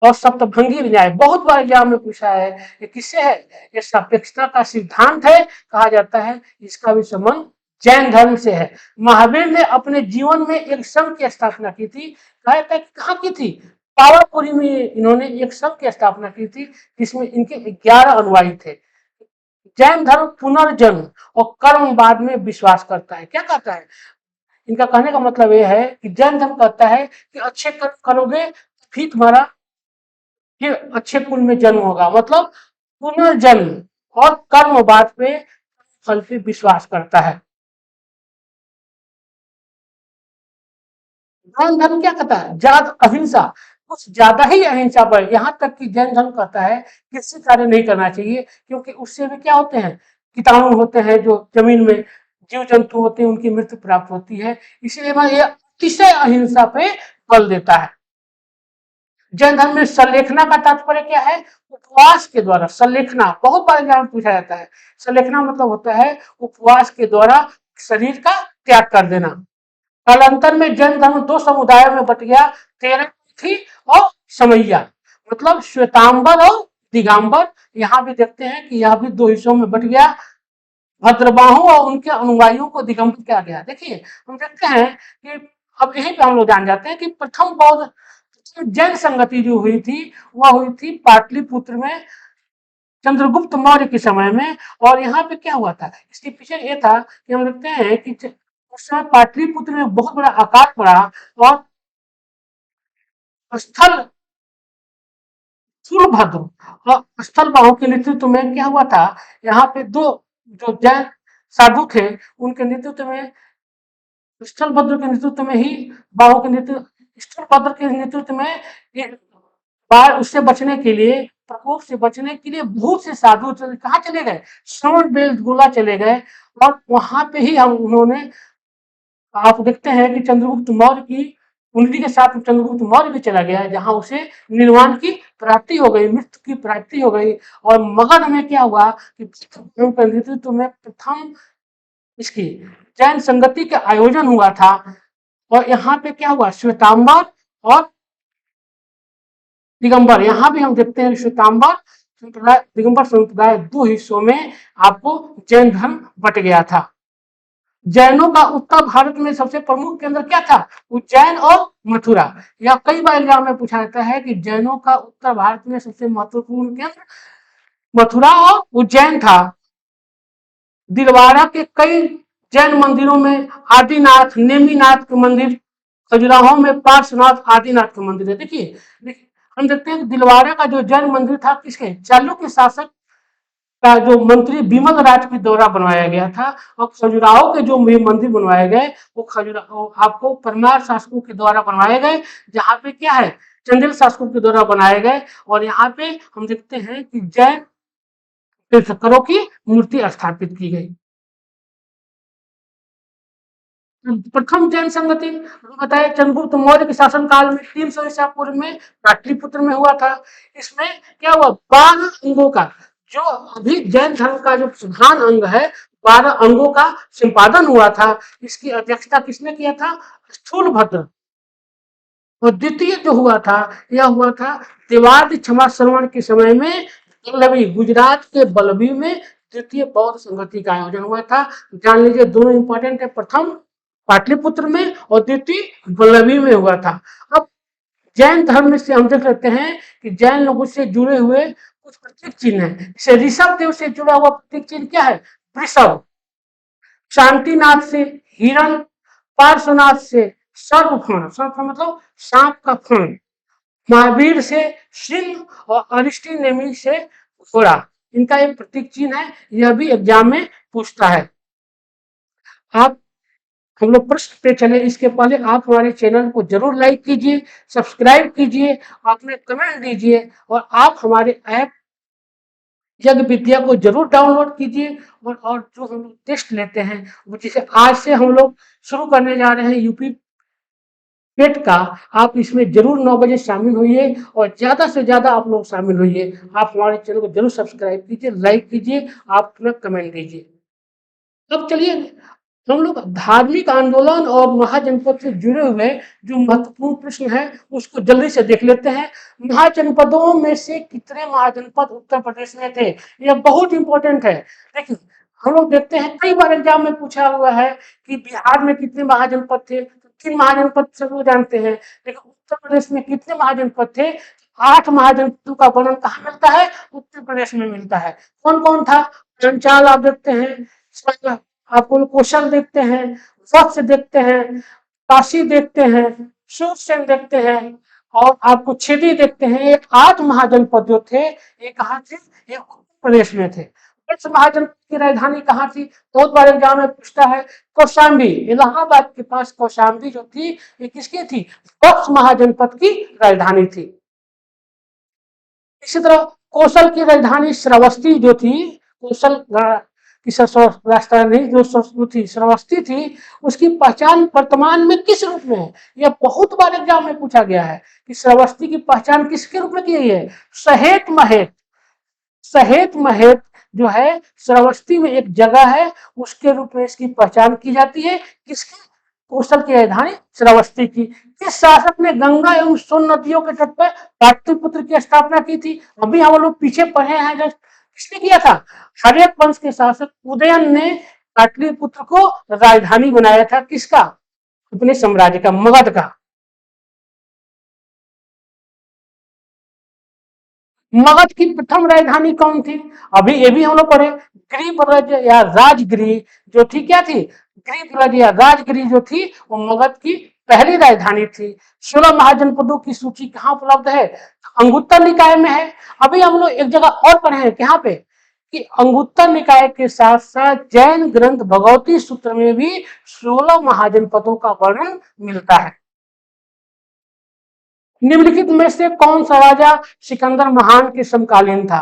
और सप्तभंगी न्याय बहुत बार एग्जाम में पूछा है। ये किससे है? ये सापेक्षता का सिद्धांत है, कहा जाता है। इसका भी संबंध जैन धर्म से है। महावीर ने अपने जीवन में एक संघ की स्थापना की थी। कहाँ की थी? पावापुरी में इन्होंने एक संघ की स्थापना की थी, जिसमें इनके 11 अनुयायी थे। जैन धर्म पुनर्जन्म और कर्मवाद में विश्वास करता है। क्या कहता है? इनका कहने का मतलब यह है कि जैन धर्म कहता है कि अच्छे कर्म करोगे फिर तुम्हारा फिर अच्छे कुल में जन्म होगा। मतलब पुनर्जन्म और कर्मवाद पे फल पे विश्वास करता है। जैन धर्म क्या कहता है? ज्यादा अहिंसा, कुछ ज्यादा ही अहिंसा पर, यहाँ तक कि जैन धर्म कहता है किसी कार्य नहीं करना चाहिए, क्योंकि उससे भी क्या होते हैं? कीटाणु होते हैं जो जमीन में, जीव जंतु होते हैं, उनकी मृत्यु प्राप्त होती है। इसलिए मैं ये अतिशय अहिंसा पे बल देता है। जैन धर्म में संलेखना का तात्पर्य क्या है? उपवास के द्वारा संलेखना, बहुत बार एग्जाम में पूछा जाता है। संलेखना मतलब होता है उपवास के द्वारा शरीर का त्याग कर देना। कालांतर में जैन धर्म 2 समुदायों में बट गया: तेरथी और समैया, मतलब श्वेतांबर और दिगंबर। यहाँ भी देखते हैं कि यह भी 2 हिस्सों में बट गया। भद्रबाहु और उनके अनुयायियों को दिगंबर किया गया। देखिए, हम देखते हैं कि अब यहीं पे हम लोग जान जाते हैं कि प्रथम बौद्ध जैन संगति जो हुई थी, वह हुई थी पाटलिपुत्र में चंद्रगुप्त मौर्य के समय में। और यहाँ पे क्या हुआ था? इसके पीछे ये था कि हम देखते हैं कि उस समय पाटलिपुत्र में बहुत बड़ा अकाल पड़ा। और स्थल सूर्यभद्र और स्थल बाहु के नेतृत्व में क्या हुआ था? यहाँ पे 2 जो जैन साधु थे, उनके नेतृत्व में, स्थलभद्र के नेतृत्व में ही, बाहु के नेतृत्व, स्थलभद्र के नेतृत्व में बाढ़ उससे बचने के लिए प्रकोप से बचने के लिए बहुत से साधु कहाँ चले गए, श्रवण बेलगोला चले गए, और वहां पे ही हम उन्होंने, आप देखते हैं कि चंद्रगुप्त मौर्य की उन्नति के साथ चंद्रगुप्त मौर्य भी चला गया, जहां उसे निर्वाण की प्राप्ति हो गई, मृत्यु की प्राप्ति हो गई। और मगध में क्या हुआ कि नेतृत्व में प्रथम इसकी जैन संगति का आयोजन हुआ था, और यहाँ पे क्या हुआ, श्वेतांबर और दिगंबर, यहाँ भी हम देखते हैं श्वेतांबर संप्रदाय दिगंबर संप्रदाय दो हिस्सों में आपको जैन धर्म बट गया था। जैनों का उत्तर भारत में सबसे प्रमुख केंद्र क्या था, उज्जैन और मथुरा। या कई बार एग्जाम में पूछा जाता है कि जैनों का उत्तर भारत में सबसे महत्वपूर्ण केंद्र मथुरा और उज्जैन था। दिलवाड़ा के कई जैन मंदिरों में आदिनाथ, नेमीनाथ के मंदिर, खजुराहो में पार्श्वनाथ आदिनाथ के मंदिर है। देखिए हम देखते हैं कि दिलवाड़ा का जो जैन मंदिर था किसके, चालुक्य शासक का जो मंत्री विमल राज के द्वारा बनवाया गया था, और खजुराहो के जो मंदिर बनवाए गए वो खजुराहो आपको परमार शासकों के द्वारा बनवाए गए, जहाँ पे क्या है, चंदेल शासकों के द्वारा बनाए गए। और यहाँ पे हम देखते हैं कि जैन तीर्थंकरों की मूर्ति स्थापित की गई। प्रथम जैन संगति बताया चंद्रगुप्त मौर्य के शासन काल में 300 ईसा पूर्व में पाटलिपुत्र में हुआ था। इसमें क्या हुआ, 12 अंगों का, जो अभी जैन धर्म का जो प्रधान अंग है, 12 अंगों का संपादन हुआ था। इसकी अध्यक्षता किसने किया था, स्थूलभद्र। और द्वितीय जो हुआ था, यह हुआ था देवार्य क्षमा श्रवण के समय में बल्लभी, गुजरात के बल्लभी में द्वितीय बौद्ध संगति का आयोजन हुआ था। जान लीजिए दोनों इंपॉर्टेंट है, प्रथम पाटलिपुत्र में और द्वितीय बल्लभी में हुआ था। अब जैन धर्म में से हम देख लेते हैं कि जैन लोगों से जुड़े हुए कुछ प्रतीक चिन्ह है। जैसे ऋषभ देव से जुड़ा हुआ प्रतीक चिन्ह क्या है, वृषभ, शांतिनाथ से हिरण, पार्श्वनाथ से सर्वफण, सर्वफण मतलब सांप का फण, महावीर से सिंह और अरिष्टी नेमी से घोड़ा, इनका एक प्रतीक चिन्ह है। यह भी एग्जाम में पूछता है। आप, हम लोग प्रश्न पे चले इसके पहले आप हमारे चैनल को जरूर लाइक कीजिए, सब्सक्राइब कीजिए, अपने कमेंट दीजिए, और आप हमारे ऐप यज्ञ विद्या को जरूर डाउनलोड कीजिए। और जो हम लोग टेस्ट लेते हैं वो, जैसे आज से हम लोग शुरू करने जा रहे हैं यूपी पेट का, आप इसमें जरूर 9 बजे शामिल होइए, और ज्यादा से ज्यादा आप लोग शामिल होइए। आप हमारे चैनल को जरूर सब्सक्राइब कीजिए, लाइक कीजिए, आप अपना कमेंट दीजिए। अब चलिए हम लोग धार्मिक आंदोलन और महाजनपद से जुड़े हुए जो महत्वपूर्ण प्रश्न है उसको जल्दी से देख लेते हैं। महाजनपदों में से कितने महाजनपद उत्तर प्रदेश में थे, यह बहुत इंपॉर्टेंट है। देखिए हम लोग देखते हैं कई बार एग्जाम में पूछा हुआ है कि बिहार में कितने महाजनपद थे, तो 3 महाजनपद सब लोग जानते हैं। लेकिन उत्तर प्रदेश में कितने महाजनपद थे, 8 महाजनपदों का वर्णन कहाँ मिलता है, उत्तर प्रदेश में मिलता है। कौन कौन था, पंचाल आप देखते हैं, आपको कौशल देखते हैं, वत्स देखते हैं, काशी देखते हैं, सूरसेन देखते हैं, और आपको छेदी देखते हैं। ये 8 महाजनपद जो थे ये कहाँ थे, ये उत्तर प्रदेश में थे। वत्स महाजनपद की राजधानी कहाँ थी, बहुत बार एग्जाम में पूछता है, कौशाम्बी, इलाहाबाद के पास कौशाम्बी जो थी ये किसकी थी, वत्स महाजनपद की राजधानी थी। इसी तरह कौशल की राजधानी श्रावस्ती जो थी, कौशल की राजधानी जो थी श्रावस्ती थी, उसकी पहचान वर्तमान में किस रूप में है, यह बहुत बार एग्जाम में पूछा गया है कि श्रावस्ती की पहचान किसके रूप में की गई है, सहेत महेत। सहेत महेत जो है श्रावस्ती में एक जगह है, उसके रूप में इसकी पहचान की जाती है। किसकी, कौशल की राजधानी श्रावस्ती की। किस शासक ने गंगा एवं सोन नदियों के तट पर पाटलिपुत्र की स्थापना की थी, अभी हम लोग पीछे पढ़े हैं, जो किसने किया था, हर्यक वंश के शासक उदयन ने पाटलिपुत्र को राजधानी बनाया था। किसका, अपने साम्राज्य का, मगध का। मगध की प्रथम राजधानी कौन थी, अभी ये भी हम लोग पढ़े, ग्रीवरज या राजगिरी जो थी, क्या थी, ग्रीवरज या राजगिरी जो थी वो मगध की पहली राजधानी थी। 16 महाजनपदों की सूची कहाँ उपलब्ध है, अंगुत्तर निकाय में है। अभी हम लोग एक जगह और पढ़े हैं, कहाँ पे, कि अंगुत्तर निकाय के साथ साथ जैन ग्रंथ भगवती सूत्र में भी 16 महाजनपदों का वर्णन मिलता है। निम्नलिखित में से कौन सा राजा सिकंदर महान के समकालीन था?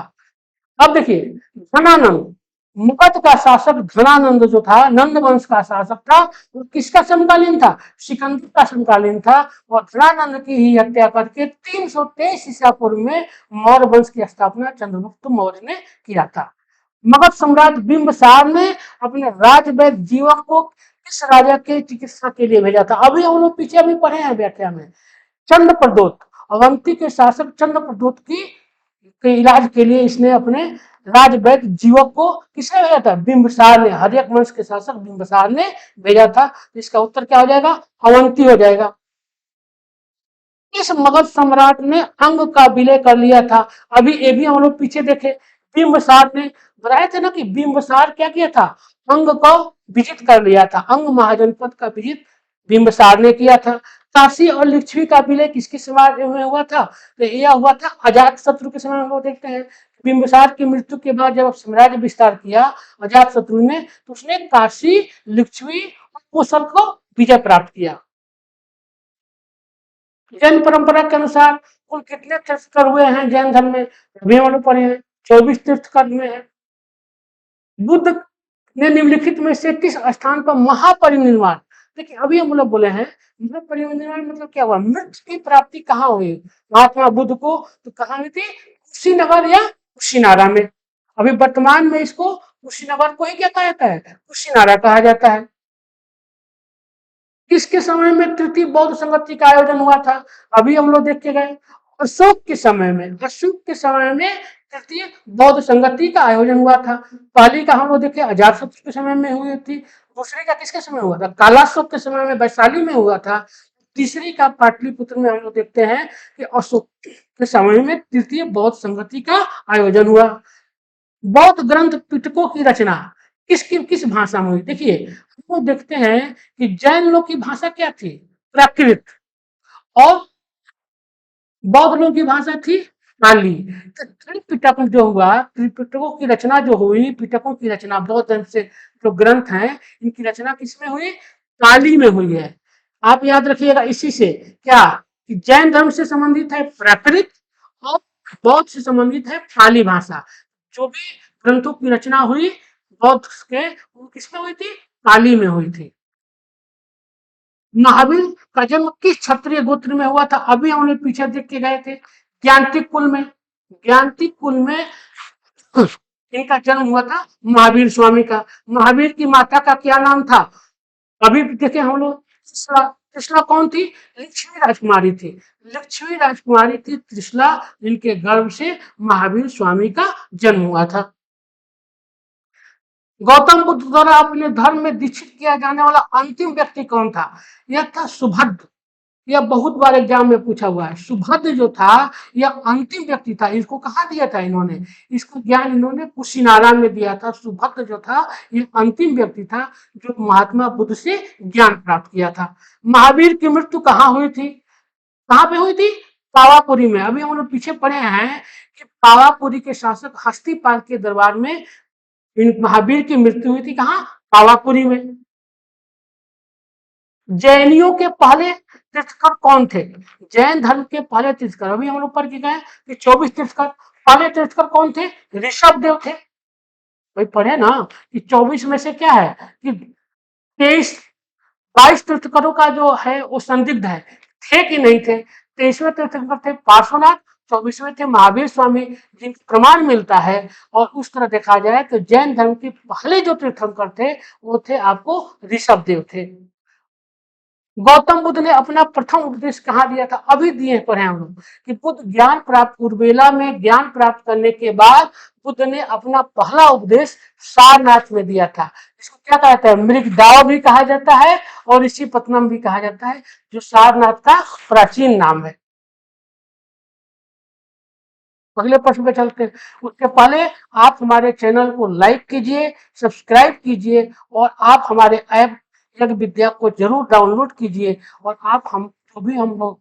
अब देखिए, धनानंद, मगध का शासक धनानंद जो था, नंद वंश का शासक था, वो किसका समकालीन था? सिकंदर का समकालीन था। और धनानंद की ही हत्या करके 323 ईसा पूर्व में मौर्य वंश की स्थापना चंद्रगुप्त मौर्य ने किया था। मगध सम्राट बिंबिसार ने अपने राजवैद्य जीवक को किस राजा के चिकित्सा के लिए भेजा था? अभी हम लोग पीछे भी पढ़े हैं व्याख्या में। चंद्र प्रदोत, अवंती के शासक चंद्र प्रदोत की के इलाज के लिए इसने अपने राजवैद्य जीवक को किसने भेजा था? बिंबिसार ने, हर्यक वंश के शासक बिंबिसार ने भेजा था। इसका उत्तर क्या हो जाएगा? अवंती हो जाएगा। इस मगध सम्राट ने अंग का विलय कर लिया था। अभी ये भी हम लोग पीछे देखे, बिंबिसार ने बताया था ना कि बिंबिसार क्या किया था? अंग को विजित कर लिया था। अंग महाजनपद का विजित बिंबिसार ने किया था। काशी और लिच्छवी का विलय किसके समय में हुआ था? तो यह हुआ था अजात शत्रु के समय में। हम लोग देखते हैं बिंबिसार की मृत्यु के बाद जब साम्राज्य विस्तार किया अजात शत्रु ने, तो उसने काशी, लिच्छवी और कोसल को विजय प्राप्त किया। जैन परंपरा के अनुसार कुल कितने तीर्थकर हुए हैं जैन धर्म में? अभी हम लोग पढ़े हैं 24 तीर्थकर हुए हैं। बुद्ध ने निम्नलिखित में से किस स्थान पर महापरिनिर्वाण? देखिए अभी हम लोग बोले हैं महापरिनिर्वाण मतलब क्या हुआ? मृत्यु की प्राप्ति कहाँ हुई महात्मा बुद्ध को? तो कहाँ हुई थी? कुशीनगर या कुशीनारा में। अभी वर्तमान में इसको कुशीनगर को ही क्या कहा जाता है? कुशीनारा कहा जाता है। किसके समय में तृतीय बौद्ध संगति का आयोजन हुआ था? अभी हम लोग देख के गए अशोक के समय में। अशोक के समय में तृतीय बौद्ध संगति का आयोजन हुआ था। पहली का हम लोग देखे अजातशत्रु के समय में हुई थी। दूसरी का किसके समय हुआ था? कालाशोक के समय में, वैशाली में हुआ था। तीसरी का पाटलिपुत्र में हम लोग देखते हैं कि अशोक के समय में तृतीय बौद्ध संगति का आयोजन हुआ। बौद्ध ग्रंथ पिटकों की रचना किस भाषा में हुई? देखिए हम लोग देखते हैं कि जैन लोग की भाषा क्या थी? प्राकृत। और बौद्ध लोगों की भाषा थी पाली। तो त्रिपिटक जो हुआ, त्रिपिटकों की रचना जो हुई, पिटकों की रचना बौद्ध धर्म से जो ग्रंथ हैं इनकी रचना किसमें हुई? पाली में हुई है। आप याद रखिएगा इसी से क्या कि जैन धर्म से संबंधित है प्राकृत और बौद्ध से संबंधित है पाली भाषा। जो भी ग्रंथों की रचना हुई बौद्ध के, वो किसमें हुई थी? पाली में हुई थी। महावीर का जन्म किस क्षत्रिय गोत्र में हुआ था? अभी हमने पीछे देख के गए थे ज्ञानतिक कुल में। ज्ञानतिक कुल में इनका जन्म हुआ था महावीर स्वामी का। महावीर की माता का क्या नाम था? अभी देखे हम लोग त्रिशला। त्रिशला कौन थी? लक्ष्मी राजकुमारी थी। लक्ष्मी राजकुमारी थी त्रिशला, जिनके गर्भ से महावीर स्वामी का जन्म हुआ था। गौतम बुद्ध द्वारा अपने धर्म में दीक्षित किया जाने वाला अंतिम व्यक्ति कौन था? यह था सुभद्र। यह बहुत बार एग्जाम में पूछा हुआ है। सुभद्र जो था यह अंतिम व्यक्ति था। इसको कहाँ दिया था इन्होंने? इसको ज्ञान इन्होंने कुशीनारा में दिया था। सुभद्र जो था यह अंतिम व्यक्ति था जो महात्मा बुद्ध से ज्ञान प्राप्त किया था। महावीर की मृत्यु कहाँ हुई थी? कहाँ पे हुई थी? पावापुरी में। अभी हम लोग पीछे पढ़े हैं कि पावापुरी के शासक हस्तिपाल के दरबार में महावीर की मृत्यु हुई थी। कहाँ? पावापुरी में। जैनियों के पहले तीर्थकर कौन थे? जैन धर्म के पहले तीर्थकर अभी हम लोग पढ़ के गए कि 24 तीर्थकर। पहले तीर्थकर कौन थे? ऋषभ देव थे। वही पढ़े ना कि 24 में से क्या है कि 22 तीर्थकरों का जो है वो संदिग्ध है, थे कि नहीं थे। 23वें तीर्थंकर थे पार्श्वनाथ, 24वें थे महावीर स्वामी, जिनका प्रमाण मिलता है। और उस तरह देखा जाए तो जैन धर्म के पहले जो तीर्थंकर थे वो थे आपको ऋषभ देव थे। गौतम बुद्ध ने अपना प्रथम उपदेश कहाँ दिया था? अभी दिए पढ़े हम लोग कि बुद्ध ज्ञान प्राप्त उर्वेला में ज्ञान प्राप्त करने के बाद बुद्ध ने अपना पहला उपदेश सारनाथ में दिया था। इसको क्या कहा जाता है? मृगदाव भी कहा जाता है और ऋषि पत्नम भी कहा जाता है, जो सारनाथ का प्राचीन नाम है। अगले प्रश्न पे चलते हैं। उसके पहले आप हमारे चैनल को लाइक कीजिए, सब्सक्राइब कीजिए और आप हमारे ऐप यज्ञ विद्या को जरूर डाउनलोड कीजिए। और आप हम जो भी हम लोग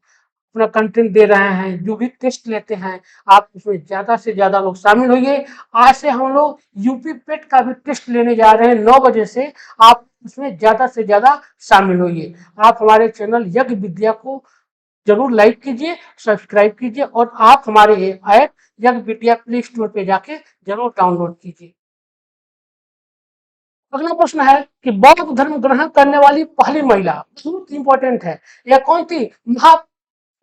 अपना कंटेंट दे रहे हैं, जो भी टेस्ट लेते हैं, आप उसमें ज्यादा से ज्यादा लोग शामिल होइए। आज से हम लोग यूपी पेट का भी टेस्ट लेने जा रहे हैं 9 बजे से। आप उसमें ज्यादा से ज्यादा शामिल होइए। आप हमारे चैनल यज्ञ विद्या को जरूर लाइक कीजिए, सब्सक्राइब कीजिए और आप हमारे ऐप यज्ञ विद्या प्ले स्टोर पे जाके जरूर डाउनलोड कीजिए। अगला प्रश्न है कि बौद्ध धर्म ग्रहण करने वाली पहली महिला, बहुत इंपॉर्टेंट है, यह कौन थी? महा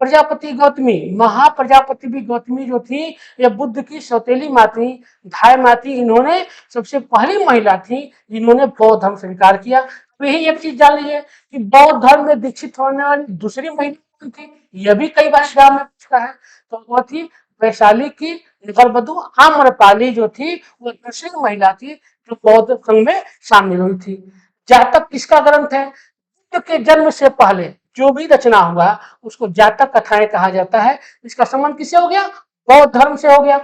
प्रजापति गौतमी। महाप्रजापति भी गौतमी जो थी, यह बुद्ध की सौतेली माती, धाय माती, इन्होंने सबसे पहली महिला थी जिन्होंने बौद्ध धर्म स्वीकार किया। तो यही एक चीज जान लीजिए कि बौद्ध धर्म में दीक्षित होने वाली दूसरी महिला कौन थी, यह भी कई बार एग्जाम में पूछा है। तो वो थी वैशाली की नगरवधु आम्रपाली जो थी, वो दूसरी महिला थी जो बौद्ध संघ में शामिल हुई थी। जातक किसका ग्रंथ है? बुद्ध के जन्म से पहले जो भी रचना हुआ उसको जातक कथाएं कहा जाता है। इसका संबंध किससे हो गया? बौद्ध धर्म से हो गया।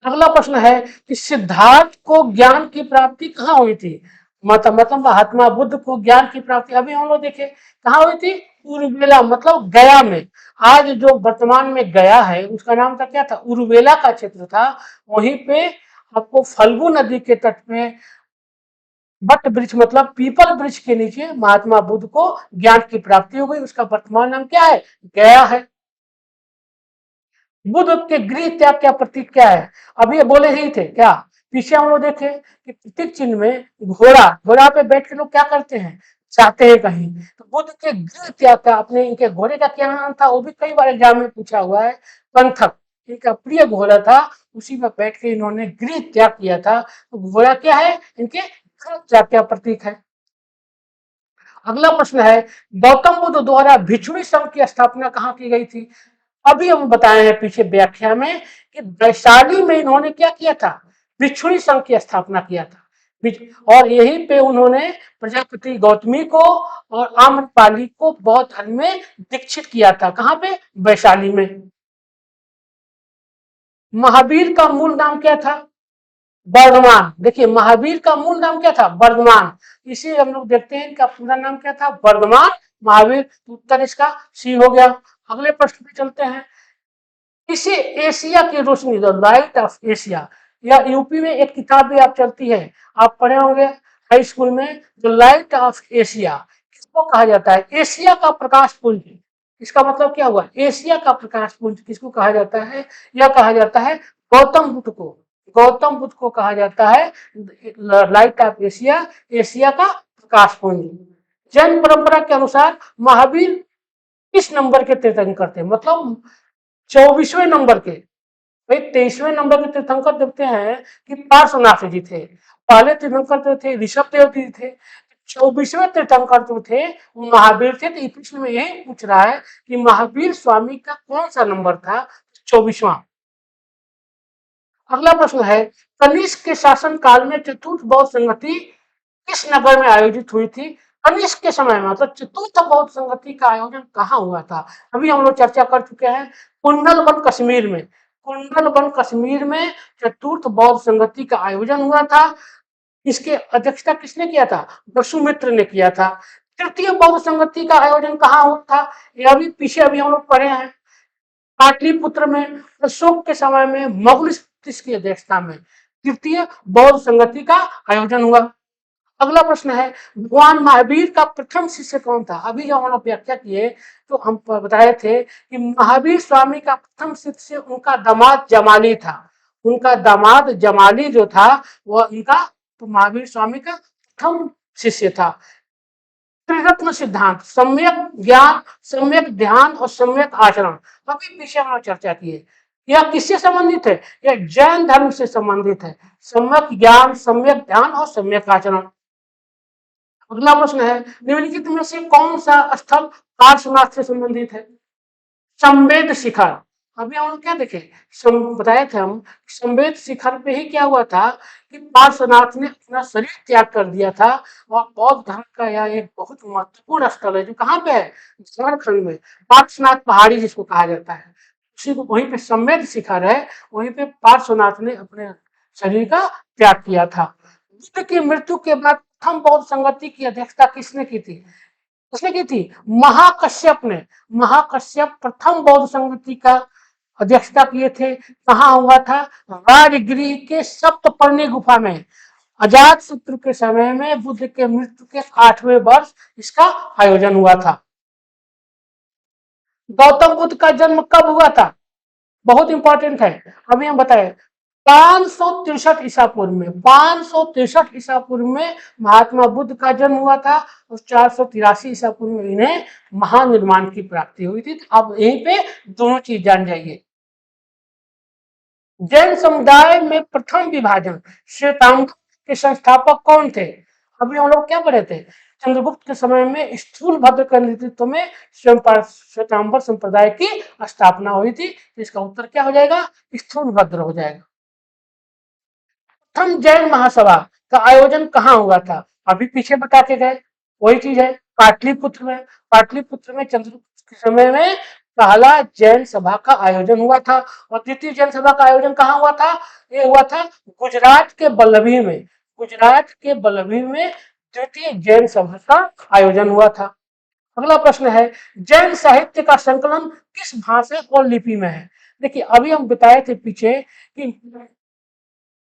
अगला प्रश्न है कि सिद्धार्थ को ज्ञान की प्राप्ति कहाँ हुई थी? मतलब महात्मा बुद्ध को ज्ञान की प्राप्ति अभी हम लोग देखे कहाँ हुई थी? उरुवेला, मतलब गया में। आज जो वर्तमान में गया है उसका नाम था क्या था? उरुवेला का क्षेत्र था। वहीं पे आपको फल्गु नदी के तट पे बट वृक्ष मतलब पीपल वृक्ष के नीचे महात्मा बुद्ध को ज्ञान की प्राप्ति हो गई। उसका वर्तमान नाम क्या है? गया है। बुद्ध के गृह त्याग का प्रतीक क्या है? अभी ये बोले ही थे क्या? पीछे हम लोग देखे कि प्रतीक चिन्ह में घोड़ा, घोड़ा पे बैठ के लोग क्या करते हैं? जाते हैं कहीं। तो बुद्ध के गृह त्याग का, अपने इनके घोड़े का क्या नाम था? वो भी कई बार एग्जाम में पूछा हुआ है। पंथक इनका प्रिय घोड़ा था, उसी में बैठ के इन्होंने गृह त्याग किया था। तो घोड़ा क्या है? इनके गृह त्याग का प्रतीक है। अगला प्रश्न है गौतम बुद्ध द्वारा भिक्षुणी संघ की स्थापना कहाँ की गई थी? अभी हम बताए हैं पीछे व्याख्या में कि वैशाली में इन्होंने क्या किया था? भिक्षुणी संघ की स्थापना किया था। और यहीं पे उन्होंने प्रजापति गौतमी को और आम्रपाली को बौद्ध धर्म में दीक्षित किया था। कहाँ पे? वैशाली में। महावीर का मूल नाम क्या था? वर्धमान। देखिए महावीर का मूल नाम क्या था? वर्धमान। इसे हम लोग देखते हैं इनका पूरा नाम क्या था? वर्धमान महावीर। उत्तर इसका सी हो गया। अगले प्रश्न पे चलते हैं। इसे एशिया की रोशनी, द लाइट ऑफ एशिया, या यूपी में एक किताब भी आप चलती है, आप पढ़े होंगे हाई स्कूल में, द लाइट ऑफ एशिया, किसको कहा जाता है? एशिया का प्रकाश पुंज। इसका मतलब क्या हुआ? एशिया का प्रकाश पुंज किसको कहा जाता है? यह कहा जाता है गौतम बुद्ध को। गौतम बुद्ध को कहा जाता है लाइट ऑफ एशिया, एशिया का प्रकाश पुंज। जैन परंपरा के अनुसार महावीर किस नंबर के तीर्थंकर थे? मतलब 24वें नंबर के। भाई 23वें नंबर के तीर्थंकर देखते हैं कि पार्श्वनाथ जी थे। पहले तीर्थंकर जो थे ऋषभ देव जी थे। 24वें तीर्थंकर जो थे वो महावीर थे। तो प्रश्न में यही पूछ रहा है कि महावीर स्वामी का कौन सा नंबर था? 24वां। अगला प्रश्न है कनिष्क के शासन काल में चतुर्थ बौद्ध संगति किस नगर में आयोजित हुई थी? कनिष्क के समय में, मतलब चतुर्थ बौद्ध संगति का आयोजन कहाँ हुआ था? अभी हम लोग चर्चा कर चुके हैं कुंडलवन कश्मीर में। कुंडलवन कश्मीर में चतुर्थ बौद्ध संगति का आयोजन हुआ था। इसके अध्यक्षता किसने किया था? वसुमित्र ने किया था। तृतीय बौद्ध संगति का आयोजन कहाँ हुआ था? यह भी पीछे अभी हम लोग पढ़े हैं, पाटलिपुत्र में। अशोक के समय में मुगल की अध्यक्षता में तृतीय बौद्ध संगति का आयोजन हुआ। अगला प्रश्न है भगवान महावीर का प्रथम शिष्य कौन था? अभी जब हम लोग व्याख्या किए तो हम बताए थे कि महावीर स्वामी का प्रथम शिष्य उनका दामाद जमाली था। उनका दामाद जमाली जो था वह उनका तो महावीर स्वामी का प्रथम शिष्य था। त्रिरत्न सिद्धांत, सम्यक ज्ञान, सम्यक ध्यान और सम्यक आचरण, अभी पीछे हम लोग चर्चा किए। यह किससे संबंधित है? यह जैन धर्म से संबंधित है। सम्यक ज्ञान, सम्यक ध्यान और सम्यक आचरण। अगला प्रश्न है निम्नलिखित में से कौन सा स्थल पार्श्वनाथ से संबंधित है? संवेद शिखर। अभी हम लोग क्या देखे, बताए थे हम संवेद शिखर पे ही क्या हुआ था कि पार्श्वनाथ ने अपना शरीर त्याग कर दिया था। और बौद्ध धर्म का यह एक बहुत महत्वपूर्ण स्थल है जो कहाँ पे है? झारखंड में पार्श्वनाथ पहाड़ी जिसको कहा जाता है, उसी को वहीं पे संवेद शिखर है। वहीं पे पार्श्वनाथ ने अपने शरीर का त्याग किया था। बुद्ध की मृत्यु के बाद प्रथम बौद्ध संगति की अध्यक्षता किसने की थी? किसने की थी? महाकश्यप ने। महाकश्यप प्रथम बौद्ध संगति का अध्यक्षता किए थे। कहाँ हुआ था? राजगृह के सप्तपर्णी गुफा में। अजात शत्रु के समय में बुद्ध के मृत्यु के 8वें वर्ष इसका आयोजन हुआ था। गौतम बुद्ध का जन्म कब हुआ था? बहुत इंपॉर्टेंट है। अभी हम बताए 563 ईसा पूर्व में, 563 ईसा पूर्व में महात्मा बुद्ध का जन्म हुआ था और 483 ईसा पूर्व में इन्हें महानिर्वाण की प्राप्ति हुई थी। अब यहीं पे दोनों चीज जान जाइए। जैन समुदाय में प्रथम विभाजन, श्वेतांबर के संस्थापक कौन थे? अभी हम लोग क्या पढ़े थे? चंद्रगुप्त के समय में स्थूल भद्र के नेतृत्व में श्वेतांबर संप्रदाय की स्थापना हुई थी। इसका उत्तर क्या हो जाएगा? स्थूल भद्र हो जाएगा। प्रथम जैन महासभा का आयोजन कहाँ हुआ था? अभी पीछे बता के गए, वही चीज है, पाटलिपुत्र में। पाटलिपुत्र में चंद्रगुप्त के समय में पहला जैन सभा का आयोजन हुआ था। और द्वितीय जैन सभा का आयोजन कहाँ हुआ था? ये हुआ था गुजरात के बल्लभी में। गुजरात के बल्लभी में द्वितीय जैन सभा का आयोजन हुआ था। अगला प्रश्न है, जैन साहित्य का संकलन किस भाषा और लिपि में है? देखिए अभी हम बताए थे पीछे कि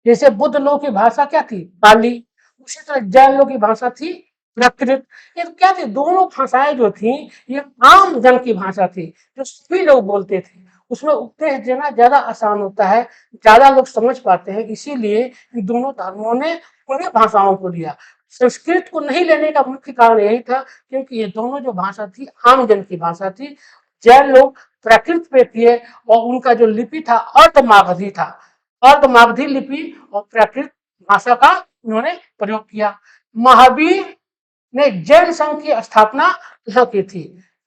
जैसे बुद्ध लोगों की भाषा क्या थी? पाली। उसी तरह जैन लोगों की भाषा थी प्राकृत। ये क्या थी? दोनों भाषाएं जो थी ये आम जन की भाषा थी, जो सभी लोग बोलते थे। उसमें उपदेश देना ज्यादा आसान होता है, ज्यादा लोग समझ पाते हैं, इसीलिए इन दोनों धर्मों ने उन्हीं भाषाओं को लिया। संस्कृत को नहीं लेने का मुख्य कारण यही था, क्योंकि ये दोनों जो भाषा थी आम जन की भाषा थी। जैन लोग प्राकृत पे थे और उनका जो लिपि था अर्धमागधी था। अर्धमागधी लिपि और प्राकृत भाषा का उन्होंने प्रयोग किया। महावीर ने जैन संघ की स्थापना यहाँ की थी।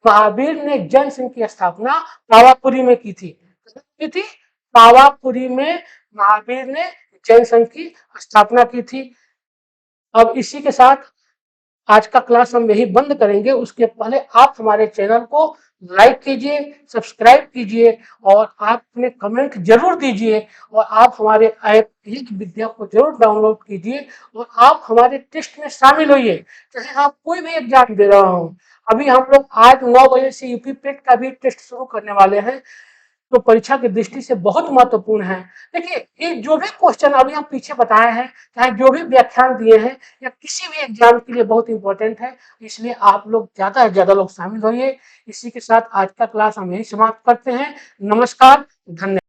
महावीर ने जैन संघ की स्थापना पावापुरी में की थी। की थी पावापुरी में महावीर ने जैन संघ की स्थापना की थी। अब इसी के साथ आज का क्लास हम यही बंद करेंगे। उसके पहले आप हमारे चैनल को लाइक कीजिए, सब्सक्राइब कीजिए और आप अपने कमेंट जरूर दीजिए। और आप हमारे ऐप एक विद्या को जरूर डाउनलोड कीजिए और आप हमारे टेस्ट में शामिल होइए, चाहे आप कोई भी एग्जाम दे रहा हूँ। अभी हम लोग आज 9 बजे से यूपी पेट का भी टेस्ट शुरू करने वाले हैं, तो परीक्षा की दृष्टि से बहुत महत्वपूर्ण है। देखिए ये जो भी क्वेश्चन अभी हम पीछे बताए हैं, चाहे जो भी व्याख्यान दिए हैं, या किसी भी एग्जाम के लिए बहुत इंपॉर्टेंट है, इसलिए आप लोग ज्यादा से ज्यादा लोग शामिल होइए। इसी के साथ आज का क्लास हम यही समाप्त करते हैं। नमस्कार, धन्यवाद।